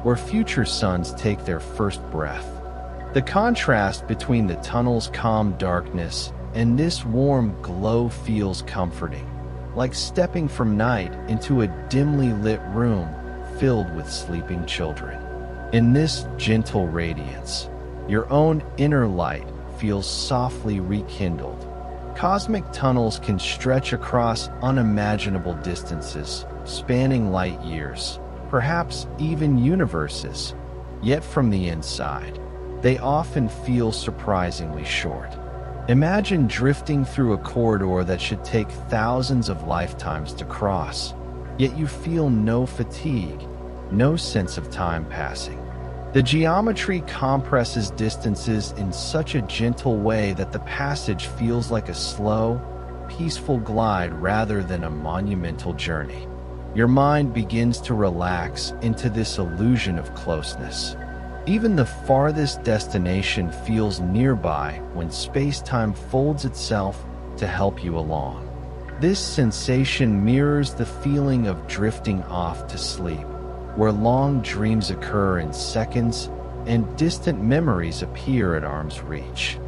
where future suns take their first breath. The contrast between the tunnel's calm darkness and this warm glow feels comforting, like stepping from night into a dimly lit room filled with sleeping children. In this gentle radiance, your own inner light feels softly rekindled. Cosmic tunnels can stretch across unimaginable distances, spanning light years, perhaps even universes. Yet from the inside, they often feel surprisingly short. Imagine drifting through a corridor that should take thousands of lifetimes to cross, yet you feel no fatigue, no sense of time passing. The geometry compresses distances in such a gentle way that the passage feels like a slow, peaceful glide rather than a monumental journey. Your mind begins to relax into this illusion of closeness. Even the farthest destination feels nearby when space-time folds itself to help you along. This sensation mirrors the feeling of drifting off to sleep, where long dreams occur in seconds and distant memories appear at arm's reach.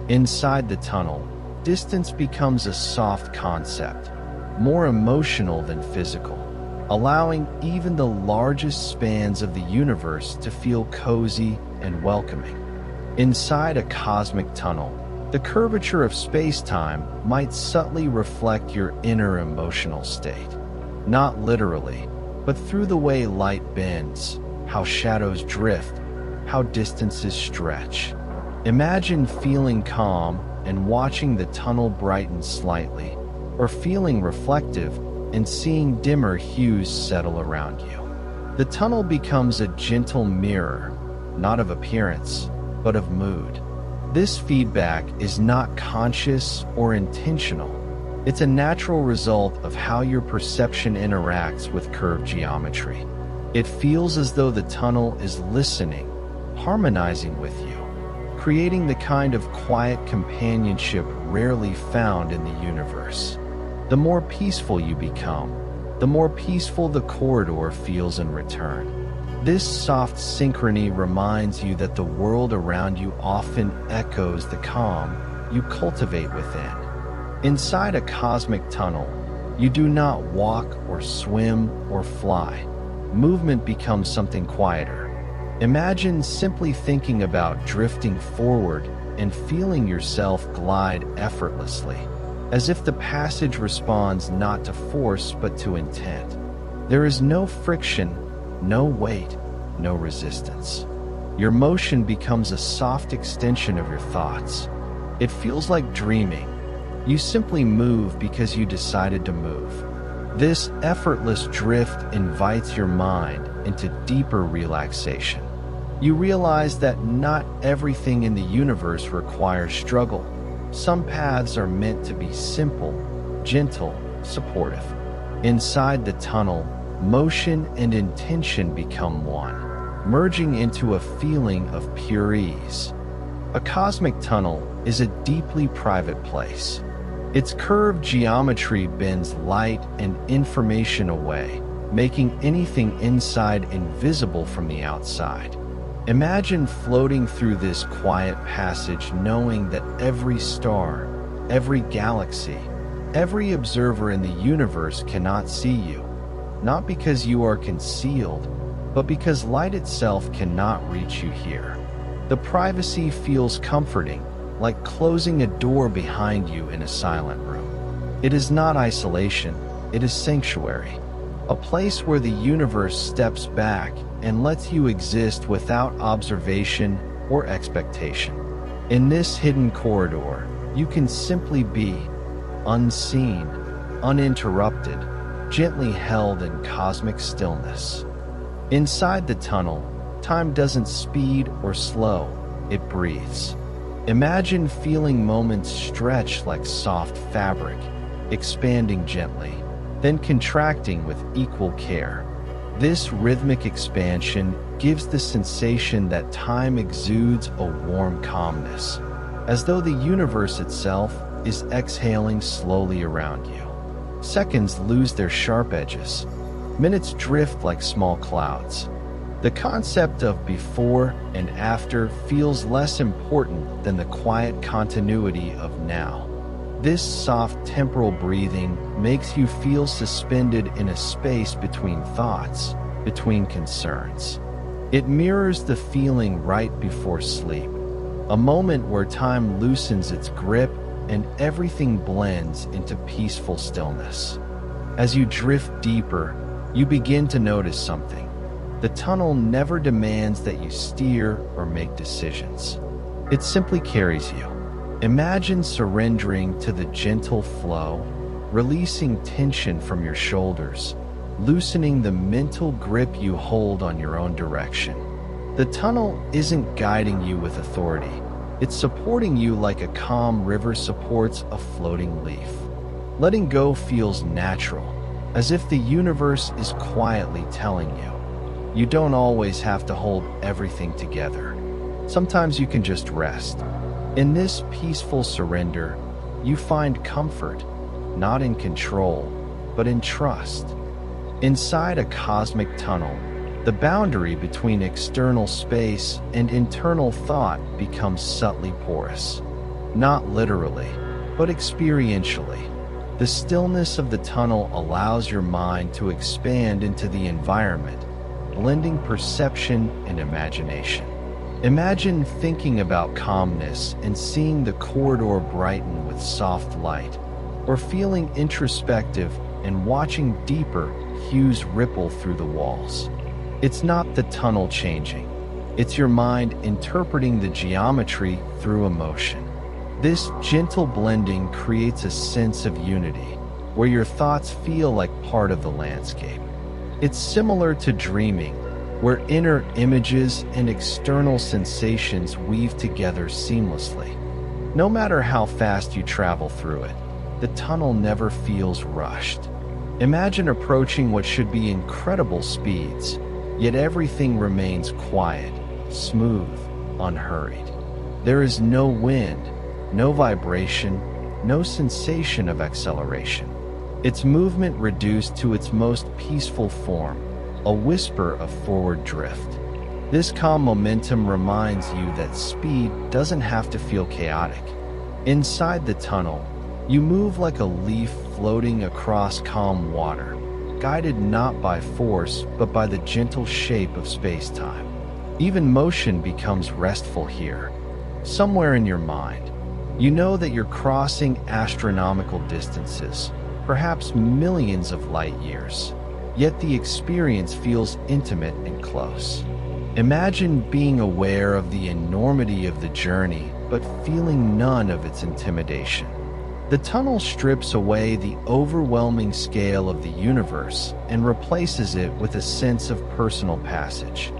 Inside the tunnel, distance becomes a soft concept, more emotional than physical, allowing even the largest spans of the universe to feel cozy and welcoming. Inside a cosmic tunnel, the curvature of space-time might subtly reflect your inner emotional state. Not literally, but through the way light bends, how shadows drift, how distances stretch. Imagine feeling calm and watching the tunnel brighten slightly, or feeling reflective and seeing dimmer hues settle around you. The tunnel becomes a gentle mirror, not of appearance, but of mood. This feedback is not conscious or intentional. It's a natural result of how your perception interacts with curved geometry. It feels as though the tunnel is listening, harmonizing with you, creating the kind of quiet companionship rarely found in the universe. The more peaceful you become, the more peaceful the corridor feels in return. This soft synchrony reminds you that the world around you often echoes the calm you cultivate within. Inside a cosmic tunnel, you do not walk or swim or fly. Movement becomes something quieter. Imagine simply thinking about drifting forward and feeling yourself glide effortlessly, as if the passage responds not to force but to intent. There is no friction, no weight, no resistance. Your motion becomes a soft extension of your thoughts. It feels like dreaming. You simply move because you decided to move. This effortless drift invites your mind into deeper relaxation. You realize that not everything in the universe requires struggle. Some paths are meant to be simple, gentle, supportive. Inside the tunnel, motion and intention become one, merging into a feeling of pure ease. A cosmic tunnel is a deeply private place. Its curved geometry bends light and information away, making anything inside invisible from the outside. Imagine floating through this quiet passage knowing that every star, every galaxy, every observer in the universe cannot see you, not because you are concealed, but because light itself cannot reach you here. The privacy feels comforting, like closing a door behind you in a silent room. It is not isolation, it is sanctuary, a place where the universe steps back and lets you exist without observation or expectation. In this hidden corridor, you can simply be, unseen, uninterrupted, gently held in cosmic stillness. Inside the tunnel, time doesn't speed or slow, it breathes. Imagine feeling moments stretch like soft fabric, expanding gently, then contracting with equal care. This rhythmic expansion gives the sensation that time exudes a warm calmness, as though the universe itself is exhaling slowly around you. Seconds lose their sharp edges. Minutes drift like small clouds. The concept of before and after feels less important than the quiet continuity of now. This soft temporal breathing makes you feel suspended in a space between thoughts, between concerns. It mirrors the feeling right before sleep, a moment where time loosens its grip and everything blends into peaceful stillness. As you drift deeper, you begin to notice something. The tunnel never demands that you steer or make decisions. It simply carries you. Imagine surrendering to the gentle flow, releasing tension from your shoulders, loosening the mental grip you hold on your own direction. The tunnel isn't guiding you with authority. It's supporting you like a calm river supports a floating leaf. Letting go feels natural, as if the universe is quietly telling you, you don't always have to hold everything together. Sometimes you can just rest. In this peaceful surrender, you find comfort, not in control, but in trust. Inside a cosmic tunnel, the boundary between external space and internal thought becomes subtly porous. Not literally, but experientially. The stillness of the tunnel allows your mind to expand into the environment, blending perception and imagination. Imagine thinking about calmness and seeing the corridor brighten with soft light, or feeling introspective and watching deeper hues ripple through the walls. It's not the tunnel changing, it's your mind interpreting the geometry through emotion. This gentle blending creates a sense of unity, where your thoughts feel like part of the landscape. It's similar to dreaming, where inner images and external sensations weave together seamlessly. No matter how fast you travel through it, the tunnel never feels rushed. Imagine approaching what should be incredible speeds, yet everything remains quiet, smooth, unhurried. There is no wind, no vibration, no sensation of acceleration. Its movement reduced to its most peaceful form, a whisper of forward drift. This calm momentum reminds you that speed doesn't have to feel chaotic. Inside the tunnel, you move like a leaf floating across calm water, guided not by force but by the gentle shape of space-time. Even motion becomes restful here. Somewhere in your mind, you know that you're crossing astronomical distances, perhaps millions of light years. Yet the experience feels intimate and close. Imagine being aware of the enormity of the journey, but feeling none of its intimidation. The tunnel strips away the overwhelming scale of the universe and replaces it with a sense of personal passage.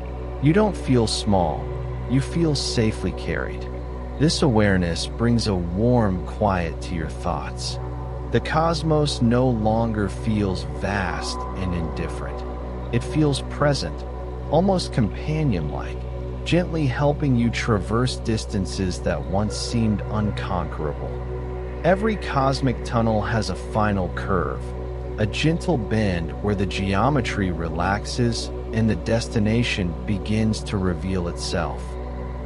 You don't feel small, you feel safely carried. This awareness brings a warm quiet to your thoughts. The cosmos no longer feels vast and indifferent. It feels present, almost companion-like, gently helping you traverse distances that once seemed unconquerable. Every cosmic tunnel has a final curve, a gentle bend where the geometry relaxes and the destination begins to reveal itself.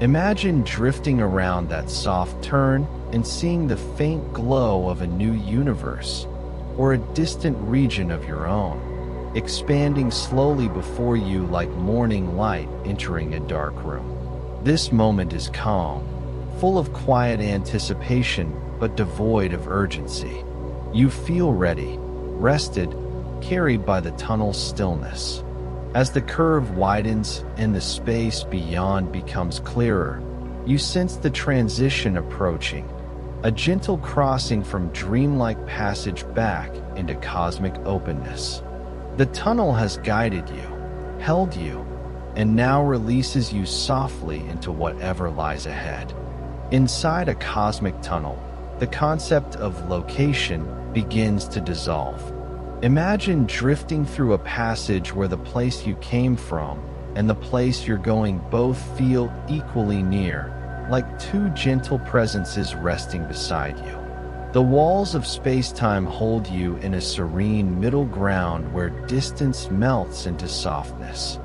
Imagine drifting around that soft turn and seeing the faint glow of a new universe, or a distant region of your own, expanding slowly before you like morning light entering a dark room. This moment is calm, full of quiet anticipation but devoid of urgency. You feel ready, rested, carried by the tunnel's stillness. As the curve widens and the space beyond becomes clearer, you sense the transition approaching, a gentle crossing from dreamlike passage back into cosmic openness. The tunnel has guided you, held you, and now releases you softly into whatever lies ahead. Inside a cosmic tunnel, the concept of location begins to dissolve. Imagine drifting through a passage where the place you came from and the place you're going both feel equally near, like two gentle presences resting beside you. The walls of space-time hold you in a serene middle ground where distance melts into softness.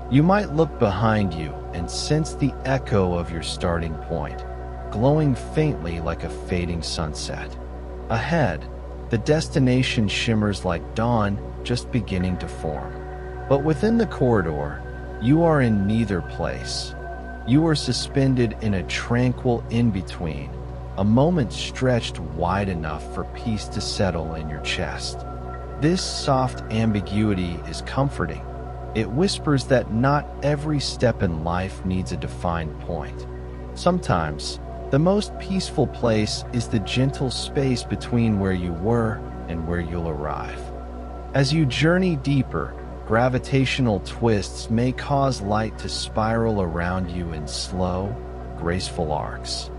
You might look behind you and sense the echo of your starting point, glowing faintly like a fading sunset. Ahead, the destination shimmers like dawn just beginning to form. But within the corridor, you are in neither place. You are suspended in a tranquil in-between, a moment stretched wide enough for peace to settle in your chest. This soft ambiguity is comforting. It whispers that not every step in life needs a defined point. Sometimes, the most peaceful place is the gentle space between where you were and where you'll arrive. As you journey deeper, gravitational twists may cause light to spiral around you in slow, graceful arcs.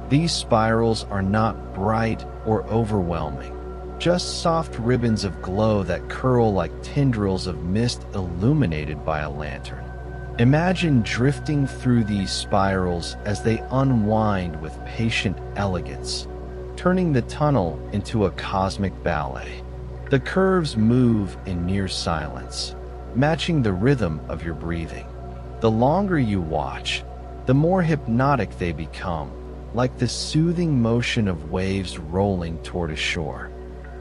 These spirals are not bright or overwhelming, just soft ribbons of glow that curl like tendrils of mist illuminated by a lantern. Imagine drifting through these spirals as they unwind with patient elegance, turning the tunnel into a cosmic ballet. The curves move in near silence, matching the rhythm of your breathing. The longer you watch, the more hypnotic they become, like the soothing motion of waves rolling toward a shore.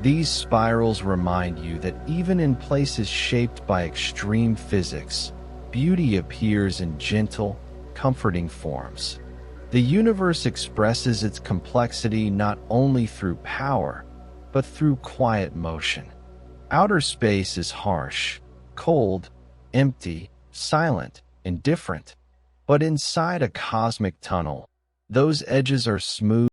These spirals remind you that even in places shaped by extreme physics, beauty appears in gentle, comforting forms. The universe expresses its complexity not only through power, but through quiet motion. Outer space is harsh, cold, empty, silent, indifferent. But inside a cosmic tunnel, those edges are smooth.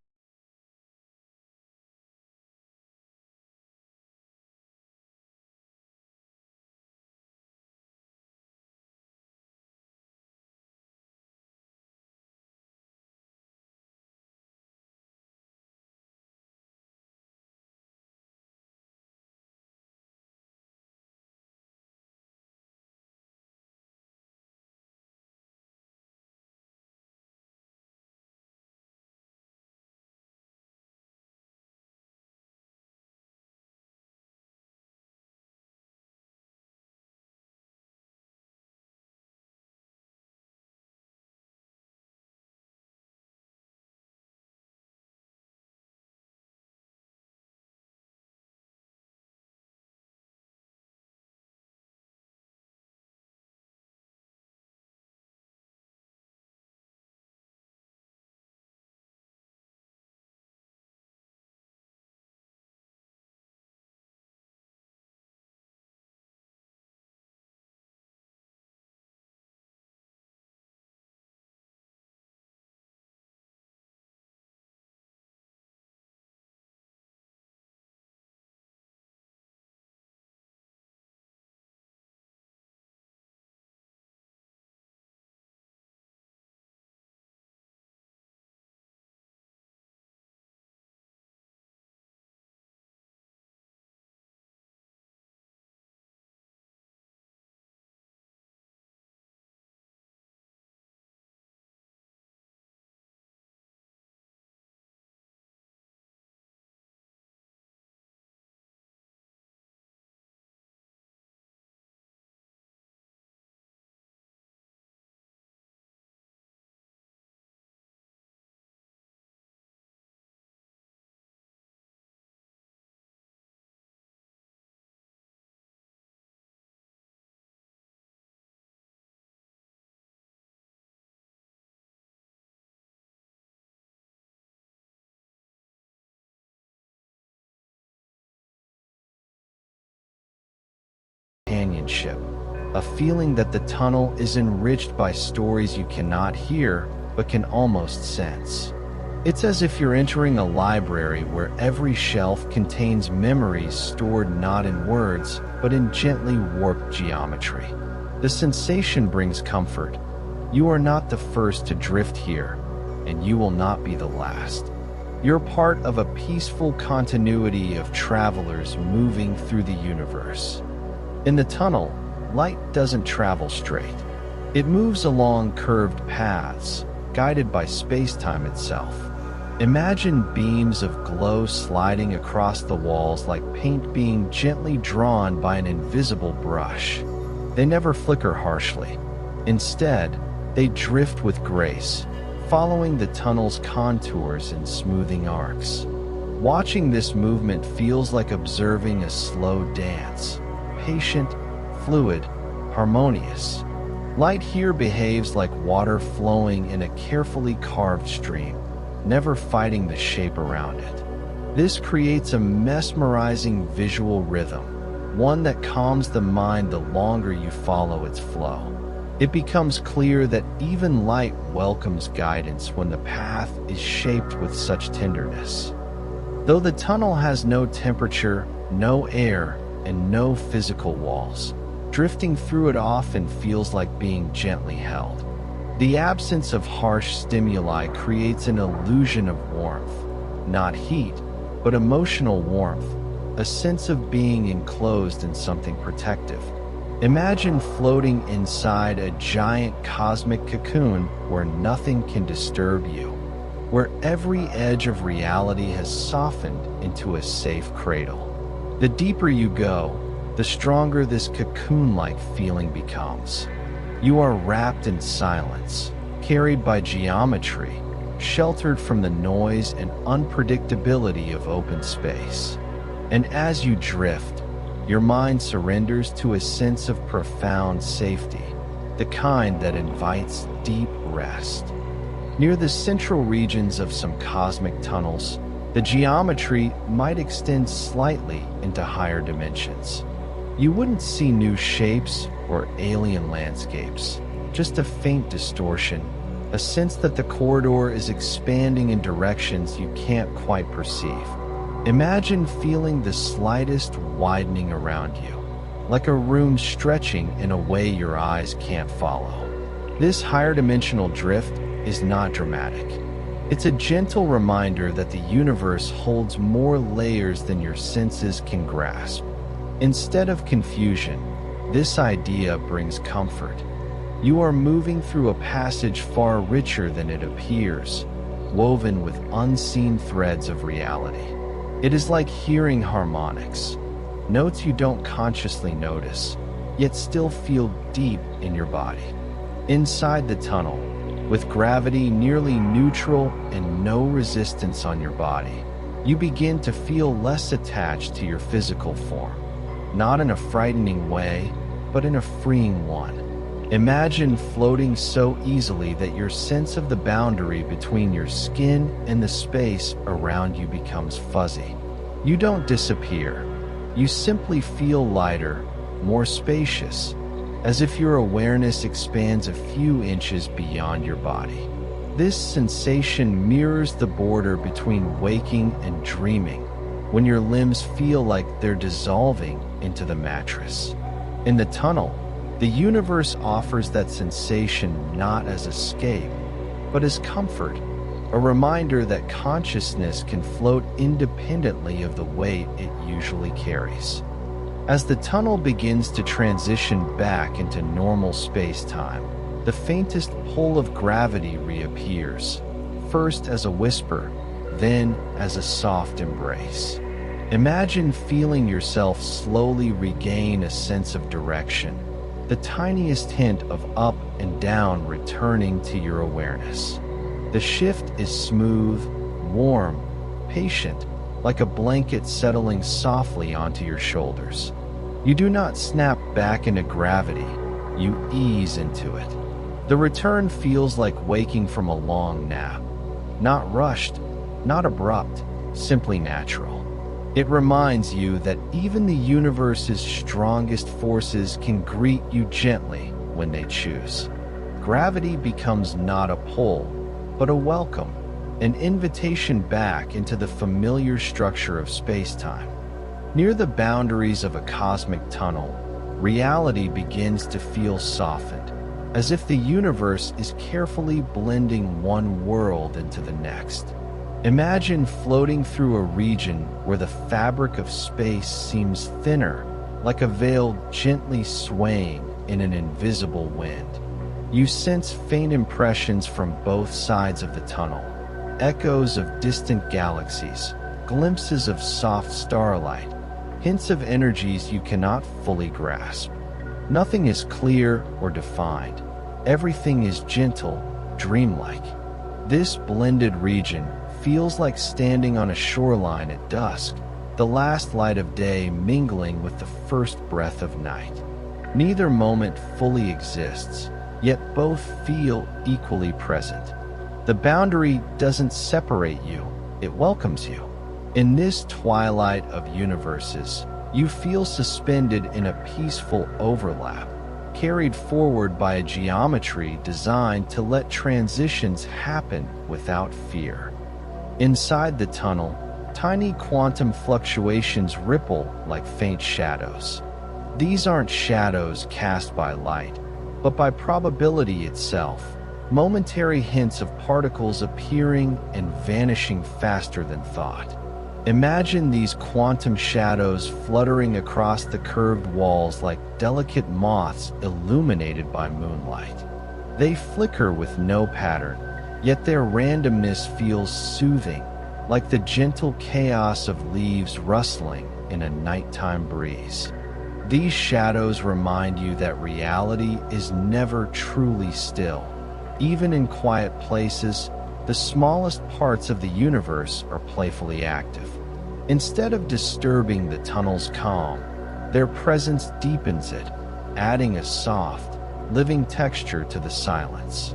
Companionship, a feeling that the tunnel is enriched by stories you cannot hear but can almost sense. It's as if you're entering a library where every shelf contains memories stored not in words but in gently warped geometry. The sensation brings comfort. You are not the first to drift here, and you will not be the last. You're part of a peaceful continuity of travelers moving through the universe. In the tunnel, light doesn't travel straight. It moves along curved paths, guided by spacetime itself. Imagine beams of glow sliding across the walls like paint being gently drawn by an invisible brush. They never flicker harshly. Instead, they drift with grace, following the tunnel's contours in smoothing arcs. Watching this movement feels like observing a slow dance. Patient, fluid, harmonious. Light here behaves like water flowing in a carefully carved stream, never fighting the shape around it. This creates a mesmerizing visual rhythm, one that calms the mind the longer you follow its flow. It becomes clear that even light welcomes guidance when the path is shaped with such tenderness. Though the tunnel has no temperature, no air, and no physical walls, drifting through it often feels like being gently held. The absence of harsh stimuli creates an illusion of warmth, not heat, but emotional warmth, a sense of being enclosed in something protective. Imagine floating inside a giant cosmic cocoon where nothing can disturb you, where every edge of reality has softened into a safe cradle. The deeper you go, the stronger this cocoon-like feeling becomes. You are wrapped in silence, carried by geometry, sheltered from the noise and unpredictability of open space. And as you drift, your mind surrenders to a sense of profound safety, the kind that invites deep rest. Near the central regions of some cosmic tunnels, the geometry might extend slightly into higher dimensions. You wouldn't see new shapes or alien landscapes, just a faint distortion, a sense that the corridor is expanding in directions you can't quite perceive. Imagine feeling the slightest widening around you, like a room stretching in a way your eyes can't follow. This higher dimensional drift is not dramatic. It's a gentle reminder that the universe holds more layers than your senses can grasp. Instead of confusion, this idea brings comfort. You are moving through a passage far richer than it appears, woven with unseen threads of reality. It is like hearing harmonics, notes you don't consciously notice, yet still feel deep in your body. Inside the tunnel, with gravity nearly neutral and no resistance on your body, you begin to feel less attached to your physical form. Not in a frightening way, but in a freeing one. Imagine floating so easily that your sense of the boundary between your skin and the space around you becomes fuzzy. You don't disappear. You simply feel lighter, more spacious, as if your awareness expands a few inches beyond your body. This sensation mirrors the border between waking and dreaming, when your limbs feel like they're dissolving into the mattress. In the tunnel, the universe offers that sensation not as escape, but as comfort, a reminder that consciousness can float independently of the weight it usually carries. As the tunnel begins to transition back into normal space-time, the faintest pull of gravity reappears, first as a whisper, then as a soft embrace. Imagine feeling yourself slowly regain a sense of direction, the tiniest hint of up and down returning to your awareness. The shift is smooth, warm, patient, like a blanket settling softly onto your shoulders. You do not snap back into gravity, you ease into it. The return feels like waking from a long nap, not rushed, not abrupt, simply natural. It reminds you that even the universe's strongest forces can greet you gently when they choose. Gravity becomes not a pull, but a welcome, an invitation back into the familiar structure of space-time. Near the boundaries of a cosmic tunnel, reality begins to feel softened, as if the universe is carefully blending one world into the next. Imagine floating through a region where the fabric of space seems thinner, like a veil gently swaying in an invisible wind. You sense faint impressions from both sides of the tunnel, echoes of distant galaxies, glimpses of soft starlight, hints of energies you cannot fully grasp. Nothing is clear or defined. Everything is gentle, dreamlike. This blended region feels like standing on a shoreline at dusk, the last light of day mingling with the first breath of night. Neither moment fully exists, yet both feel equally present. The boundary doesn't separate you, it welcomes you. In this twilight of universes, you feel suspended in a peaceful overlap, carried forward by a geometry designed to let transitions happen without fear. Inside the tunnel, tiny quantum fluctuations ripple like faint shadows. These aren't shadows cast by light, but by probability itself, momentary hints of particles appearing and vanishing faster than thought. Imagine these quantum shadows fluttering across the curved walls like delicate moths illuminated by moonlight. They flicker with no pattern, yet their randomness feels soothing, like the gentle chaos of leaves rustling in a nighttime breeze. These shadows remind you that reality is never truly still. Even in quiet places, the smallest parts of the universe are playfully active. Instead of disturbing the tunnel's calm, their presence deepens it, adding a soft, living texture to the silence.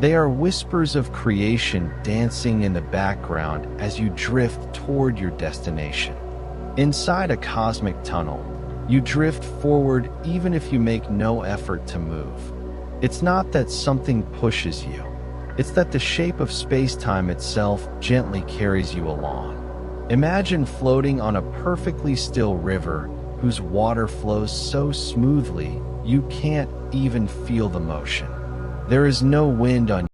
They are whispers of creation dancing in the background as you drift toward your destination. Inside a cosmic tunnel, you drift forward even if you make no effort to move. It's not that something pushes you. It's that the shape of space-time itself gently carries you along. Imagine floating on a perfectly still river whose water flows so smoothly you can't even feel the motion. There is no wind on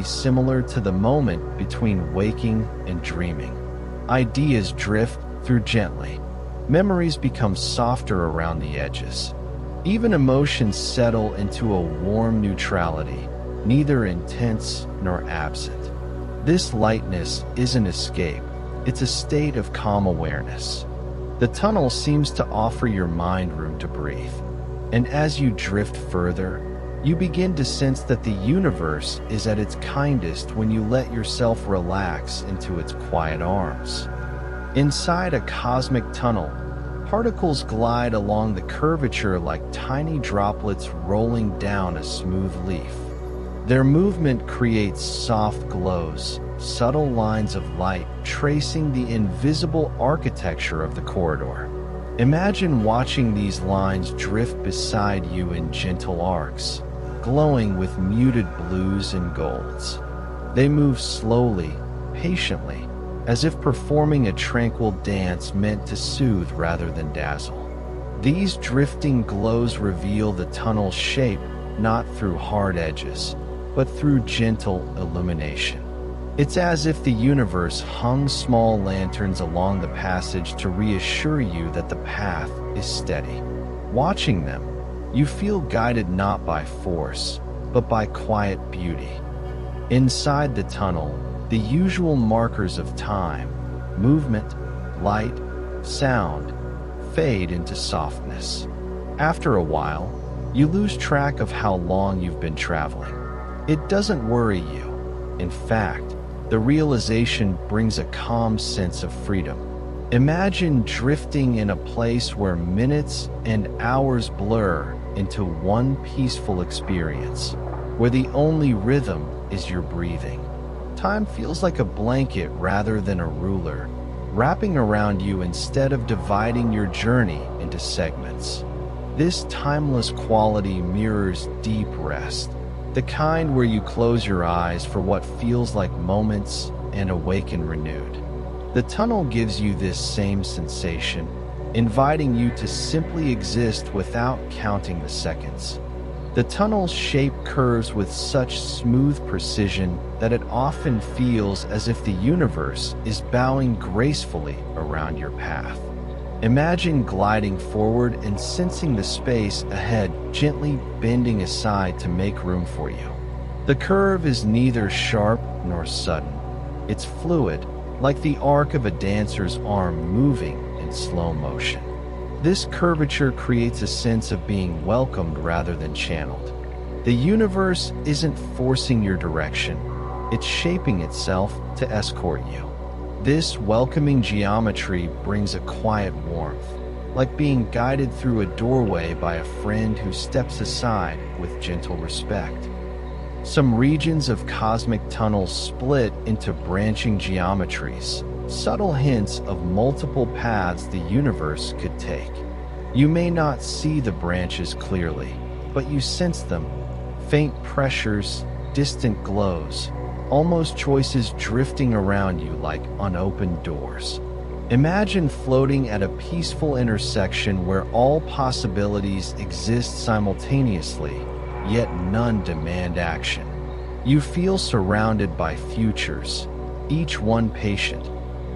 similar to the moment between waking and dreaming. Ideas drift through gently. Memories become softer around the edges. Even emotions settle into a warm neutrality, neither intense nor absent. This lightness isn't escape, it's a state of calm awareness. The tunnel seems to offer your mind room to breathe. And as you drift further, you begin to sense that the universe is at its kindest when you let yourself relax into its quiet arms. Inside a cosmic tunnel, particles glide along the curvature like tiny droplets rolling down a smooth leaf. Their movement creates soft glows, subtle lines of light tracing the invisible architecture of the corridor. Imagine watching these lines drift beside you in gentle arcs, glowing with muted blues and golds. They move slowly, patiently, as if performing a tranquil dance meant to soothe rather than dazzle. These drifting glows reveal the tunnel's shape not through hard edges, but through gentle illumination. It's as if the universe hung small lanterns along the passage to reassure you that the path is steady. Watching them, you feel guided not by force, but by quiet beauty. Inside the tunnel, the usual markers of time, movement, light, sound, fade into softness. After a while, you lose track of how long you've been traveling. It doesn't worry you. In fact, the realization brings a calm sense of freedom. Imagine drifting in a place where minutes and hours blur into one peaceful experience, where the only rhythm is your breathing. Time feels like a blanket rather than a ruler, wrapping around you instead of dividing your journey into segments. This timeless quality mirrors deep rest, the kind where you close your eyes for what feels like moments and awaken renewed. The tunnel gives you this same sensation, inviting you to simply exist without counting the seconds. The tunnel's shape curves with such smooth precision that it often feels as if the universe is bowing gracefully around your path. Imagine gliding forward and sensing the space ahead gently bending aside to make room for you. The curve is neither sharp nor sudden. It's fluid, like the arc of a dancer's arm moving in slow motion. This curvature creates a sense of being welcomed rather than channeled. The universe isn't forcing your direction, it's shaping itself to escort you. This welcoming geometry brings a quiet warmth, like being guided through a doorway by a friend who steps aside with gentle respect. Some regions of cosmic tunnels split into branching geometries, subtle hints of multiple paths the universe could take. You may not see the branches clearly, but you sense them. Faint pressures, distant glows, almost choices drifting around you like unopened doors. Imagine floating at a peaceful intersection where all possibilities exist simultaneously, yet none demand action. You feel surrounded by futures, each one patient,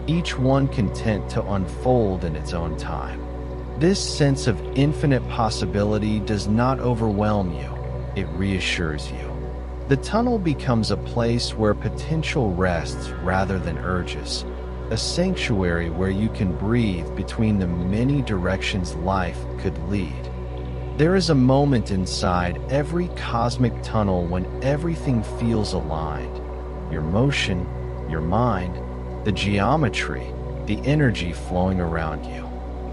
each one content to unfold in its own time. This sense of infinite possibility does not overwhelm you, it reassures you. The tunnel becomes a place where potential rests rather than urges, a sanctuary where you can breathe between the many directions life could lead. There is a moment inside every cosmic tunnel when everything feels aligned. Your motion, your mind, the geometry, the energy flowing around you.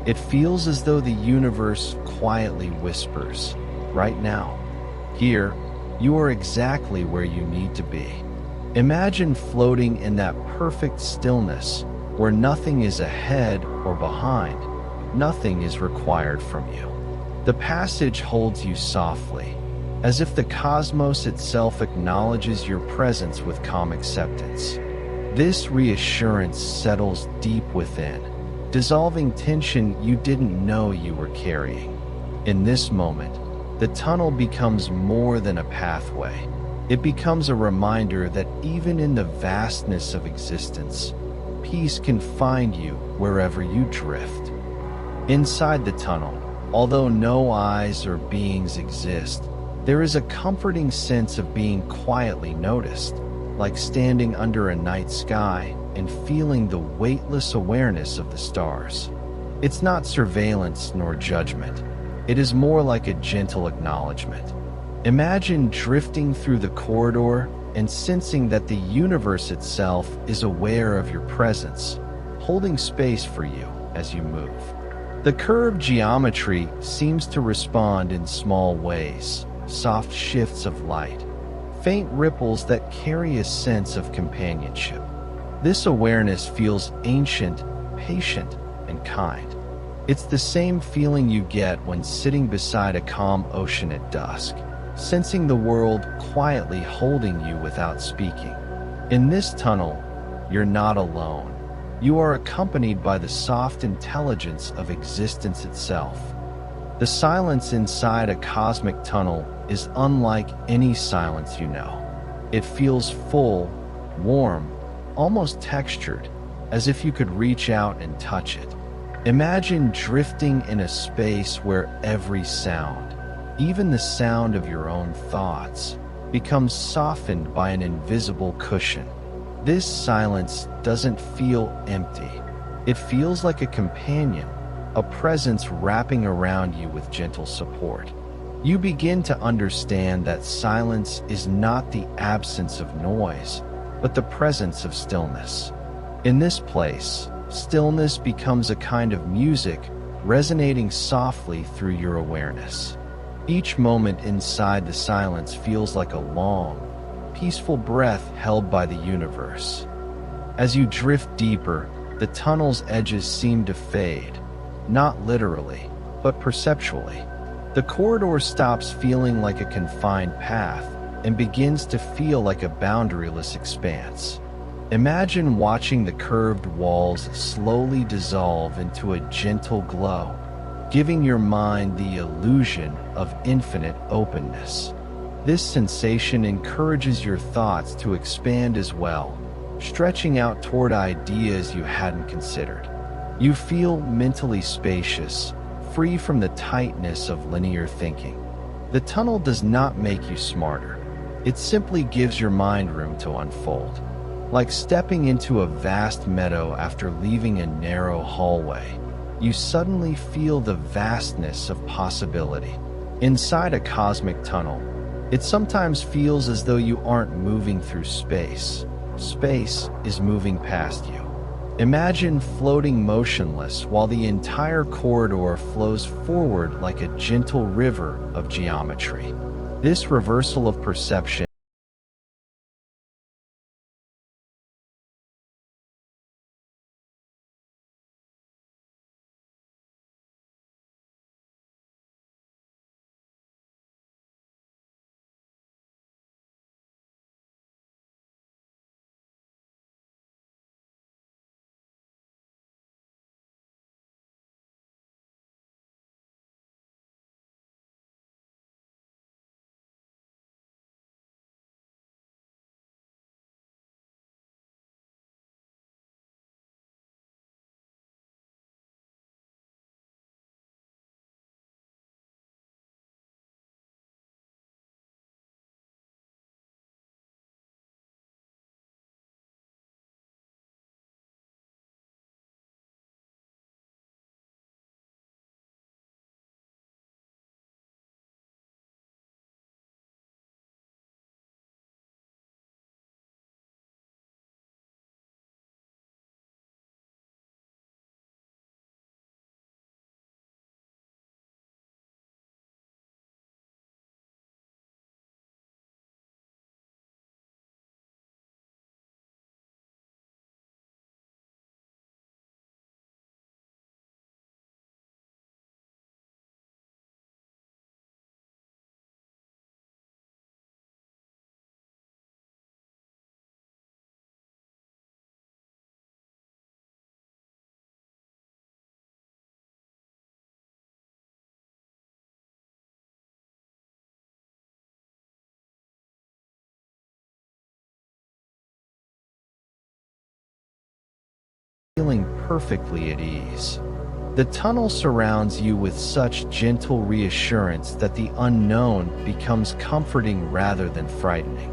It feels as though the universe quietly whispers, right now, here, you are exactly where you need to be. Imagine floating in that perfect stillness where nothing is ahead or behind, nothing is required from you. The passage holds you softly, as if the cosmos itself acknowledges your presence with calm acceptance. This reassurance settles deep within, dissolving tension you didn't know you were carrying. In this moment, the tunnel becomes more than a pathway. It becomes a reminder that even in the vastness of existence, peace can find you wherever you drift. Inside the tunnel, although no eyes or beings exist, there is a comforting sense of being quietly noticed, like standing under a night sky and feeling the weightless awareness of the stars. It's not surveillance nor judgment. It is more like a gentle acknowledgement. Imagine drifting through the corridor and sensing that the universe itself is aware of your presence, holding space for you as you move. The curved geometry seems to respond in small ways, soft shifts of light, faint ripples that carry a sense of companionship. This awareness feels ancient, patient, and kind. It's the same feeling you get when sitting beside a calm ocean at dusk, sensing the world quietly holding you without speaking. In this tunnel, you're not alone. You are accompanied by the soft intelligence of existence itself. The silence inside a cosmic tunnel is unlike any silence you know. It feels full, warm, almost textured, as if you could reach out and touch it. Imagine drifting in a space where every sound, even the sound of your own thoughts, becomes softened by an invisible cushion. This silence doesn't feel empty. It feels like a companion, a presence wrapping around you with gentle support. You begin to understand that silence is not the absence of noise, but the presence of stillness. In this place, stillness becomes a kind of music resonating softly through your awareness. Each moment inside the silence feels like a long, peaceful breath held by the universe. As you drift deeper, the tunnel's edges seem to fade, not literally, but perceptually. The corridor stops feeling like a confined path and begins to feel like a boundaryless expanse. Imagine watching the curved walls slowly dissolve into a gentle glow, giving your mind the illusion of infinite openness. This sensation encourages your thoughts to expand as well, stretching out toward ideas you hadn't considered. You feel mentally spacious, free from the tightness of linear thinking. The tunnel does not make you smarter. It simply gives your mind room to unfold. Like stepping into a vast meadow after leaving a narrow hallway, you suddenly feel the vastness of possibility. Inside a cosmic tunnel, it sometimes feels as though you aren't moving through space. Space is moving past you. Imagine floating motionless while the entire corridor flows forward like a gentle river of geometry. This reversal of perception feeling perfectly at ease. The tunnel surrounds you with such gentle reassurance that the unknown becomes comforting rather than frightening.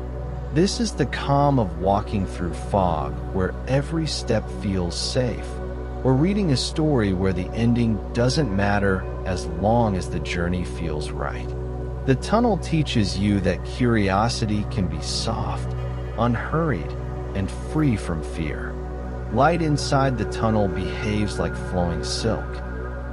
This is the calm of walking through fog, where every step feels safe, or reading a story where the ending doesn't matter as long as the journey feels right. The tunnel teaches you that curiosity can be soft, unhurried, and free from fear. Light inside the tunnel behaves like flowing silk.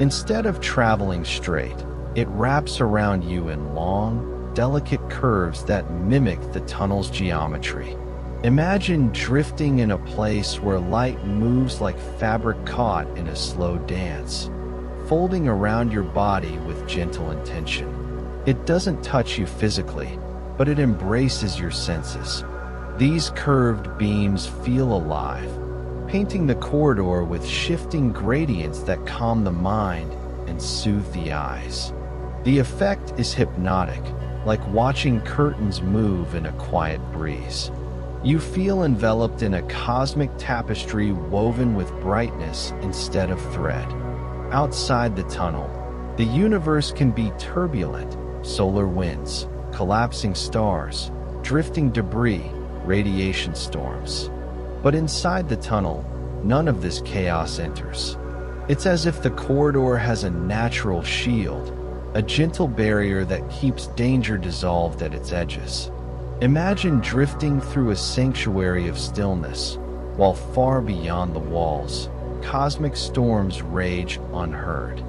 Instead of traveling straight, it wraps around you in long, delicate curves that mimic the tunnel's geometry. Imagine drifting in a place where light moves like fabric caught in a slow dance, folding around your body with gentle intention. It doesn't touch you physically, but it embraces your senses. These curved beams feel alive, painting the corridor with shifting gradients that calm the mind and soothe the eyes. The effect is hypnotic, like watching curtains move in a quiet breeze. You feel enveloped in a cosmic tapestry woven with brightness instead of thread. Outside the tunnel, the universe can be turbulent: solar winds, collapsing stars, drifting debris, radiation storms. But inside the tunnel, none of this chaos enters. It's as if the corridor has a natural shield, a gentle barrier that keeps danger dissolved at its edges. Imagine drifting through a sanctuary of stillness, while far beyond the walls, cosmic storms rage unheard.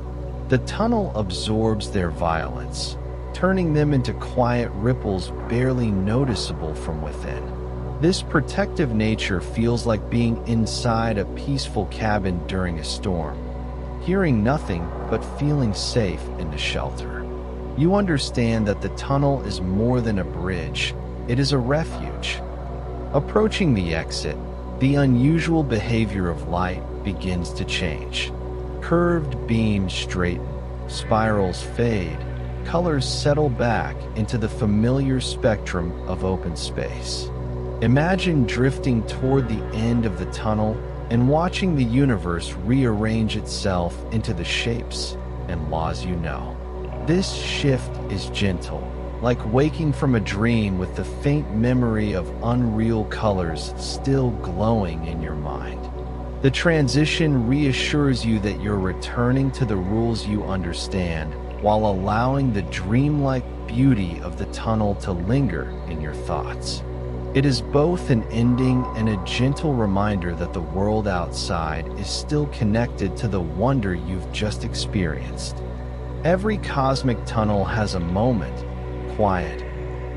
The tunnel absorbs their violence, turning them into quiet ripples barely noticeable from within. This protective nature feels like being inside a peaceful cabin during a storm, hearing nothing but feeling safe in the shelter. You understand that the tunnel is more than a bridge, it is a refuge. Approaching the exit, the unusual behavior of light begins to change. Curved beams straighten, spirals fade, colors settle back into the familiar spectrum of open space. Imagine drifting toward the end of the tunnel, and watching the universe rearrange itself into the shapes and laws you know. This shift is gentle, like waking from a dream with the faint memory of unreal colors still glowing in your mind. The transition reassures you that you're returning to the rules you understand while allowing the dreamlike beauty of the tunnel to linger in your thoughts. It is both an ending and a gentle reminder that the world outside is still connected to the wonder you've just experienced. Every cosmic tunnel has a moment, quiet,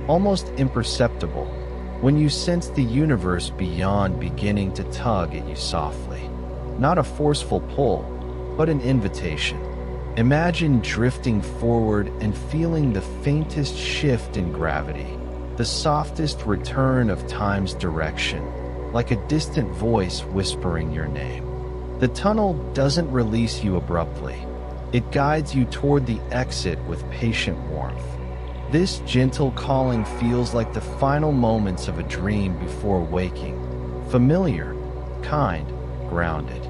almost imperceptible, when you sense the universe beyond beginning to tug at you softly. Not a forceful pull, but an invitation. Imagine drifting forward and feeling the faintest shift in gravity, the softest return of time's direction, like a distant voice whispering your name. The tunnel doesn't release you abruptly. It guides you toward the exit with patient warmth. This gentle calling feels like the final moments of a dream before waking. Familiar, kind, grounded.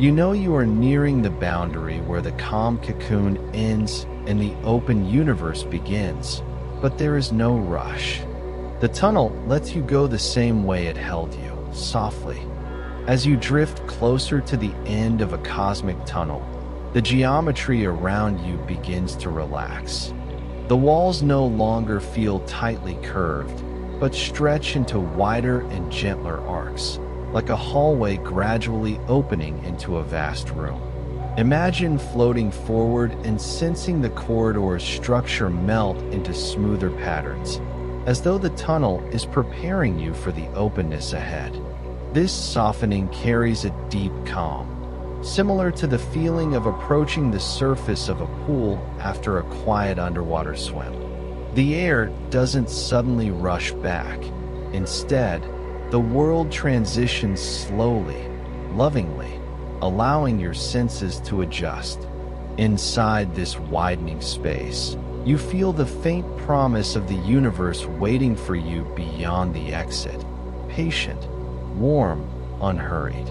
You know you are nearing the boundary where the calm cocoon ends and the open universe begins, but there is no rush. The tunnel lets you go the same way it held you, softly. As you drift closer to the end of a cosmic tunnel, the geometry around you begins to relax. The walls no longer feel tightly curved, but stretch into wider and gentler arcs, like a hallway gradually opening into a vast room. Imagine floating forward and sensing the corridor's structure melt into smoother patterns, as though the tunnel is preparing you for the openness ahead. This softening carries a deep calm, similar to the feeling of approaching the surface of a pool after a quiet underwater swim. The air doesn't suddenly rush back. Instead, the world transitions slowly, lovingly, allowing your senses to adjust. Inside this widening space, you feel the faint promise of the universe waiting for you beyond the exit. Patient, warm, unhurried.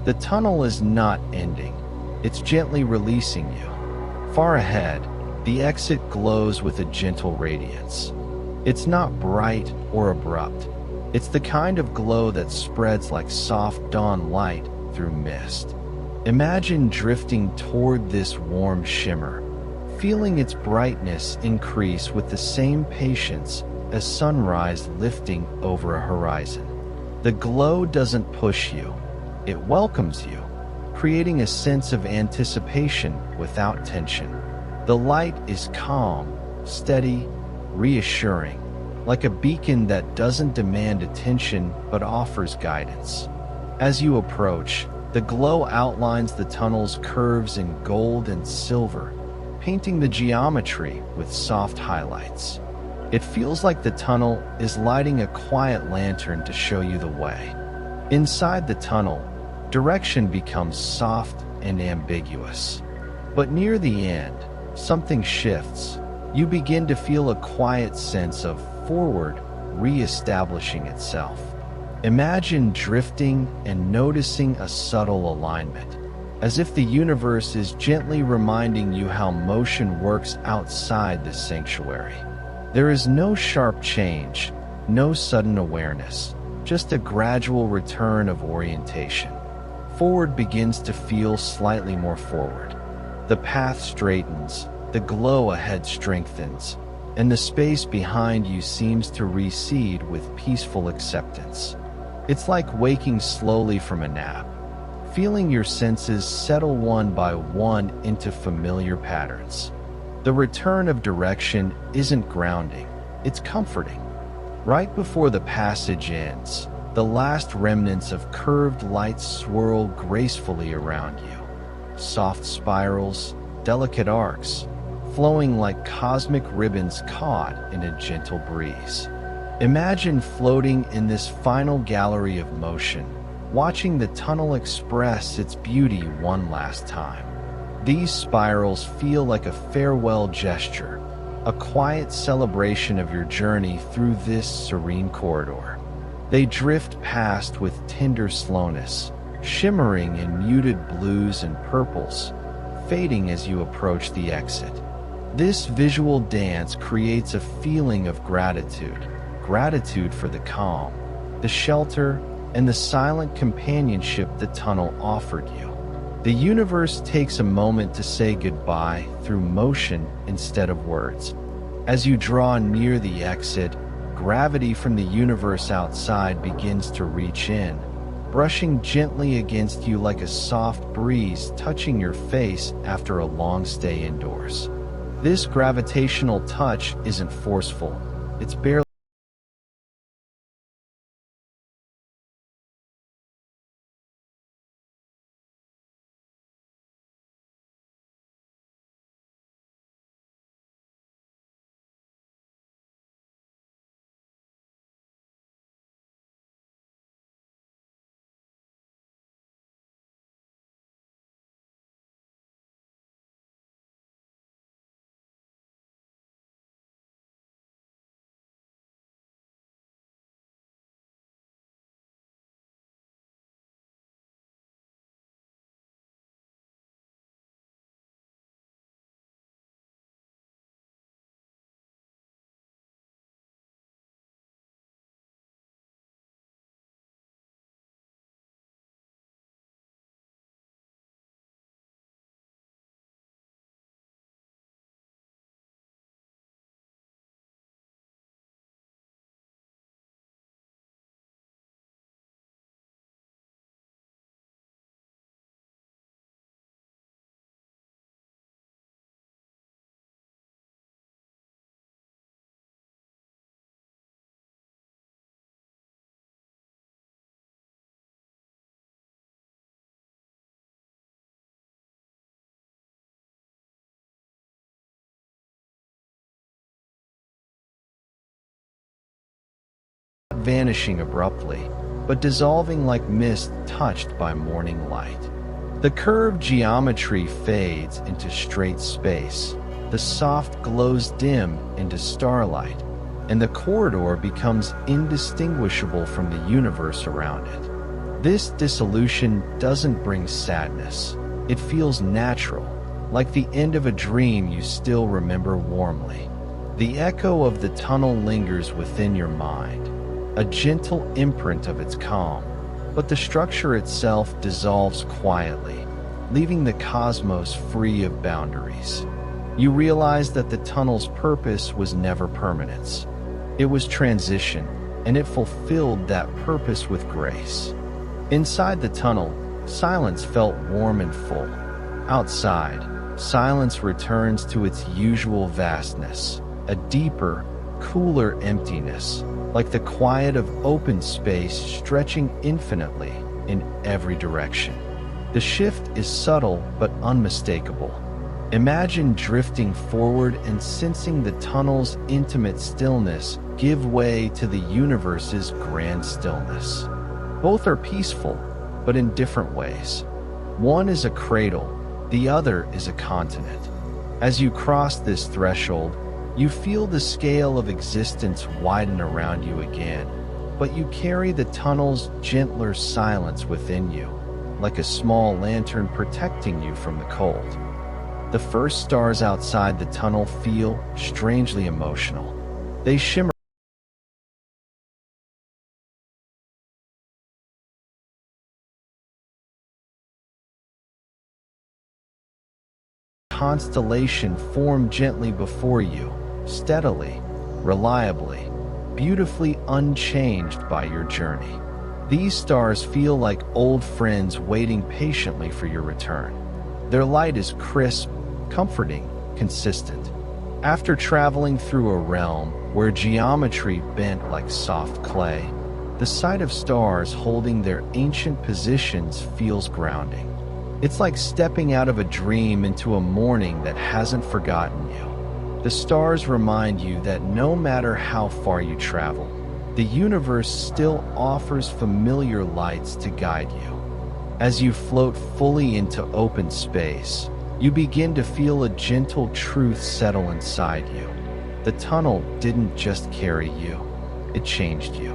The tunnel is not ending. It's gently releasing you. Far ahead, the exit glows with a gentle radiance. It's not bright or abrupt. It's the kind of glow that spreads like soft dawn light through mist. Imagine drifting toward this warm shimmer, feeling its brightness increase with the same patience as sunrise lifting over a horizon. The glow doesn't push you. It welcomes you, creating a sense of anticipation without tension. The light is calm, steady, reassuring, like a beacon that doesn't demand attention but offers guidance. As you approach, the glow outlines the tunnel's curves in gold and silver, painting the geometry with soft highlights. It feels like the tunnel is lighting a quiet lantern to show you the way. Inside the tunnel, direction becomes soft and ambiguous. But near the end, something shifts. You begin to feel a quiet sense of forward re-establishing itself. Imagine drifting and noticing a subtle alignment, as if the universe is gently reminding you how motion works outside the sanctuary. There is no sharp change, no sudden awareness, just a gradual return of orientation. Forward begins to feel slightly more forward. The path straightens, the glow ahead strengthens, and the space behind you seems to recede with peaceful acceptance. It's like waking slowly from a nap, feeling your senses settle one by one into familiar patterns. The return of direction isn't grounding, it's comforting. Right before the passage ends, the last remnants of curved lights swirl gracefully around you. Soft spirals, delicate arcs, flowing like cosmic ribbons caught in a gentle breeze. Imagine floating in this final gallery of motion, watching the tunnel express its beauty one last time. These spirals feel like a farewell gesture, a quiet celebration of your journey through this serene corridor. They drift past with tender slowness, shimmering in muted blues and purples, fading as you approach the exit. This visual dance creates a feeling of gratitude for the calm, the shelter, and the silent companionship the tunnel offered you. The universe takes a moment to say goodbye through motion instead of words. As you draw near the exit, gravity from the universe outside begins to reach in, brushing gently against you like a soft breeze touching your face after a long stay indoors. This gravitational touch isn't forceful, it's barely vanishing abruptly, but dissolving like mist touched by morning light. The curved geometry fades into straight space, the soft glows dim into starlight, and the corridor becomes indistinguishable from the universe around it. This dissolution doesn't bring sadness. It feels natural, like the end of a dream you still remember warmly. The echo of the tunnel lingers within your mind, a gentle imprint of its calm, but the structure itself dissolves quietly, leaving the cosmos free of boundaries. You realize that the tunnel's purpose was never permanence. It was transition, and it fulfilled that purpose with grace. Inside the tunnel, silence felt warm and full. Outside, silence returns to its usual vastness, a deeper, cooler emptiness, like the quiet of open space stretching infinitely in every direction. The shift is subtle but unmistakable. Imagine drifting forward and sensing the tunnel's intimate stillness give way to the universe's grand stillness. Both are peaceful, but in different ways. One is a cradle, the other is a continent. As you cross this threshold, you feel the scale of existence widen around you again, but you carry the tunnel's gentler silence within you, like a small lantern protecting you from the cold. The first stars outside the tunnel feel strangely emotional. They shimmer constellation form gently before you, steadily, reliably, beautifully unchanged by your journey. These stars feel like old friends waiting patiently for your return. Their light is crisp, comforting, consistent. After traveling through a realm where geometry bent like soft clay, the sight of stars holding their ancient positions feels grounding. It's like stepping out of a dream into a morning that hasn't forgotten you. The stars remind you that no matter how far you travel, the universe still offers familiar lights to guide you. As you float fully into open space, you begin to feel a gentle truth settle inside you. The tunnel didn't just carry you, it changed you.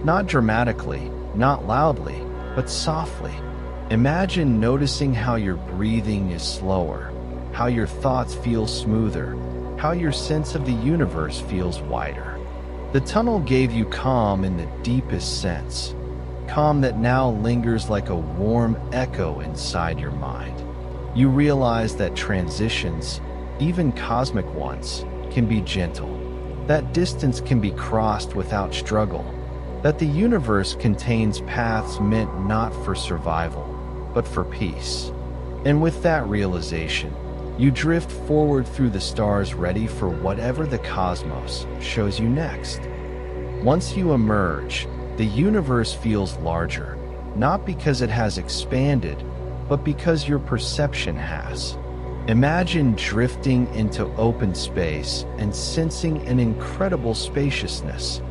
Not dramatically, not loudly, but softly. Imagine noticing how your breathing is slower, how your thoughts feel smoother, how your sense of the universe feels wider. The tunnel gave you calm in the deepest sense, calm that now lingers like a warm echo inside your mind. You realize that transitions, even cosmic ones, can be gentle, that distance can be crossed without struggle, that the universe contains paths meant not for survival, but for peace. And with that realization, you drift forward through the stars, ready for whatever the cosmos shows you next. Once you emerge, the universe feels larger, not because it has expanded, but because your perception has. Imagine drifting into open space and sensing an incredible spaciousness,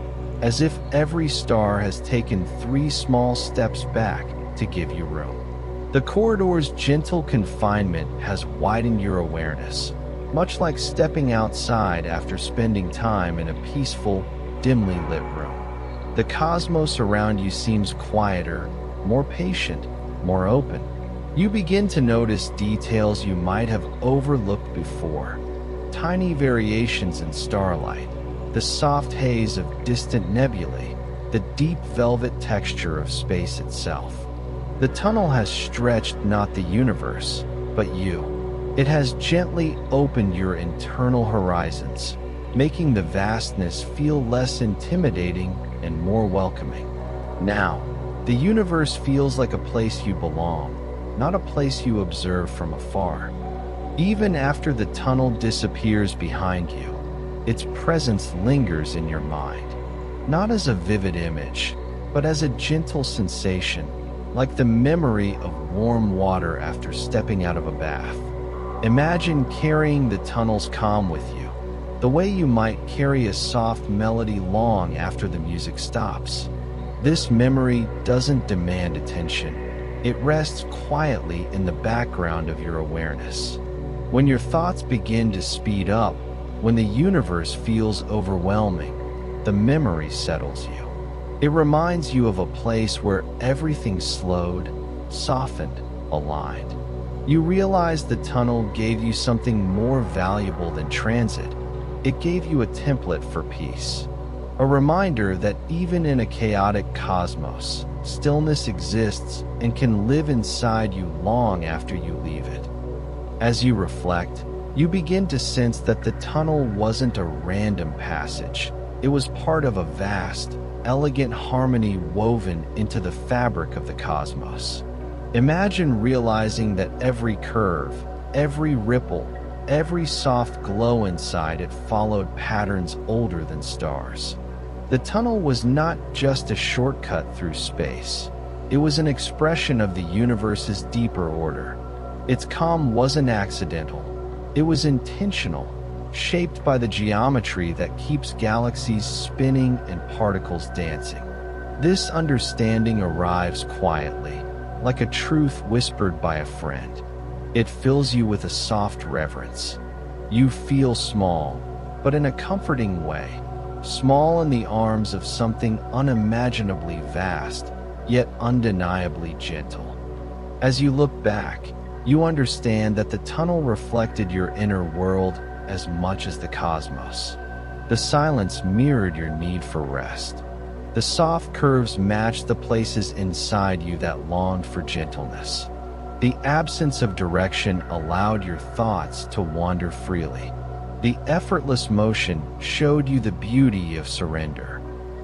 as if every star has taken 3 small steps back to give you room. The corridor's gentle confinement has widened your awareness, much like stepping outside after spending time in a peaceful, dimly lit room. The cosmos around you seems quieter, more patient, more open. You begin to notice details you might have overlooked before. Tiny variations in starlight, the soft haze of distant nebulae, the deep velvet texture of space itself. The tunnel has stretched not the universe, but you. It has gently opened your internal horizons, making the vastness feel less intimidating and more welcoming. Now, the universe feels like a place you belong, not a place you observe from afar. Even after the tunnel disappears behind you, its presence lingers in your mind, not as a vivid image, but as a gentle sensation, like the memory of warm water after stepping out of a bath. Imagine carrying the tunnel's calm with you, the way you might carry a soft melody long after the music stops. This memory doesn't demand attention. It rests quietly in the background of your awareness. When your thoughts begin to speed up, when the universe feels overwhelming, the memory settles you. It reminds you of a place where everything slowed, softened, aligned. You realize the tunnel gave you something more valuable than transit. It gave you a template for peace. A reminder that even in a chaotic cosmos, stillness exists and can live inside you long after you leave it. As you reflect, you begin to sense that the tunnel wasn't a random passage. It was part of a vast, elegant harmony woven into the fabric of the cosmos. Imagine realizing that every curve, every ripple, every soft glow inside it followed patterns older than stars. The tunnel was not just a shortcut through space. It was an expression of the universe's deeper order. Its calm wasn't accidental. It was intentional, shaped by the geometry that keeps galaxies spinning and particles dancing. This understanding arrives quietly, like a truth whispered by a friend. It fills you with a soft reverence. You feel small, but in a comforting way, small in the arms of something unimaginably vast, yet undeniably gentle. As you look back, you understand that the tunnel reflected your inner world as much as the cosmos. The silence mirrored your need for rest. The soft curves matched the places inside you that longed for gentleness. The absence of direction allowed your thoughts to wander freely. The effortless motion showed you the beauty of surrender.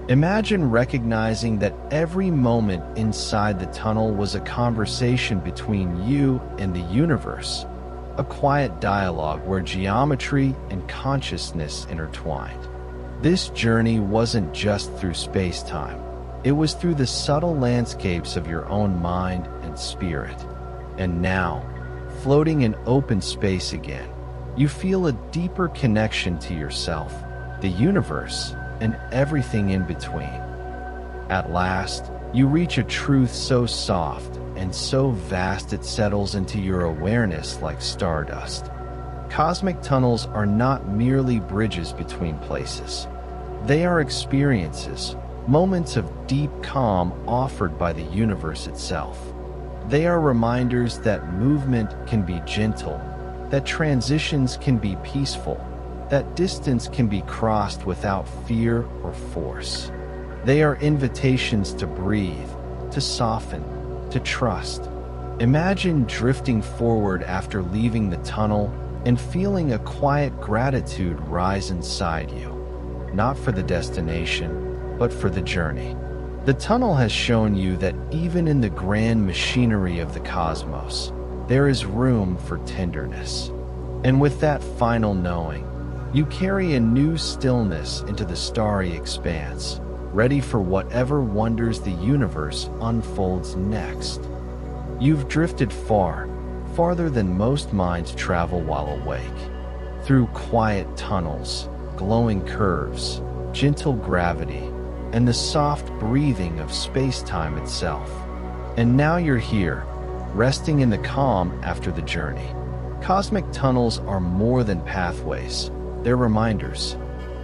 Imagine recognizing that every moment inside the tunnel was a conversation between you and the universe, a quiet dialogue where geometry and consciousness intertwined. This journey wasn't just through space-time. It was through the subtle landscapes of your own mind and spirit. And now, floating in open space again, you feel a deeper connection to yourself, the universe, and everything in between. At last, you reach a truth so soft and so vast it settles into your awareness like stardust. Cosmic tunnels are not merely bridges between places. They are experiences, moments of deep calm offered by the universe itself. They are reminders that movement can be gentle, that transitions can be peaceful, that distance can be crossed without fear or force. They are invitations to breathe, to soften, to trust. Imagine drifting forward after leaving the tunnel and feeling a quiet gratitude rise inside you, not for the destination, but for the journey. The tunnel has shown you that even in the grand machinery of the cosmos, there is room for tenderness. And with that final knowing, you carry a new stillness into the starry expanse, ready for whatever wonders the universe unfolds next. You've drifted far, farther than most minds travel while awake, through quiet tunnels, glowing curves, gentle gravity, and the soft breathing of space-time itself. And now you're here, resting in the calm after the journey. Cosmic tunnels are more than pathways. They're reminders.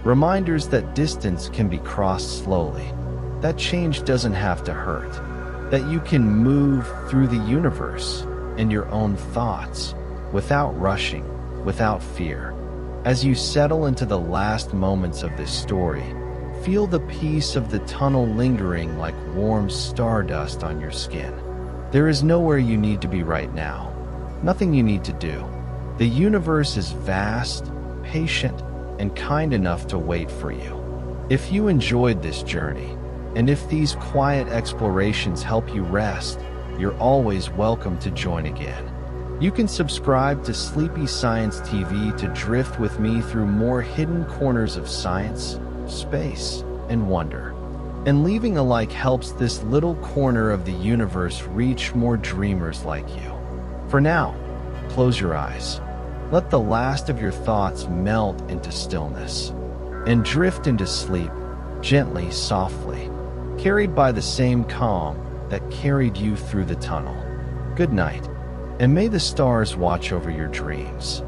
Reminders that distance can be crossed slowly, that change doesn't have to hurt, that you can move through the universe and your own thoughts without rushing, without fear. As you settle into the last moments of this story, feel the peace of the tunnel lingering like warm stardust on your skin. There is nowhere you need to be right now, nothing you need to do. The universe is vast, patient, and kind enough to wait for you. If you enjoyed this journey, and if these quiet explorations help you rest, you're always welcome to join again. You can subscribe to Sleepy Science TV to drift with me through more hidden corners of science, space, and wonder. And leaving a like helps this little corner of the universe reach more dreamers like you. For now, close your eyes. Let the last of your thoughts melt into stillness and drift into sleep, gently, softly, carried by the same calm that carried you through the tunnel. Good night, and may the stars watch over your dreams.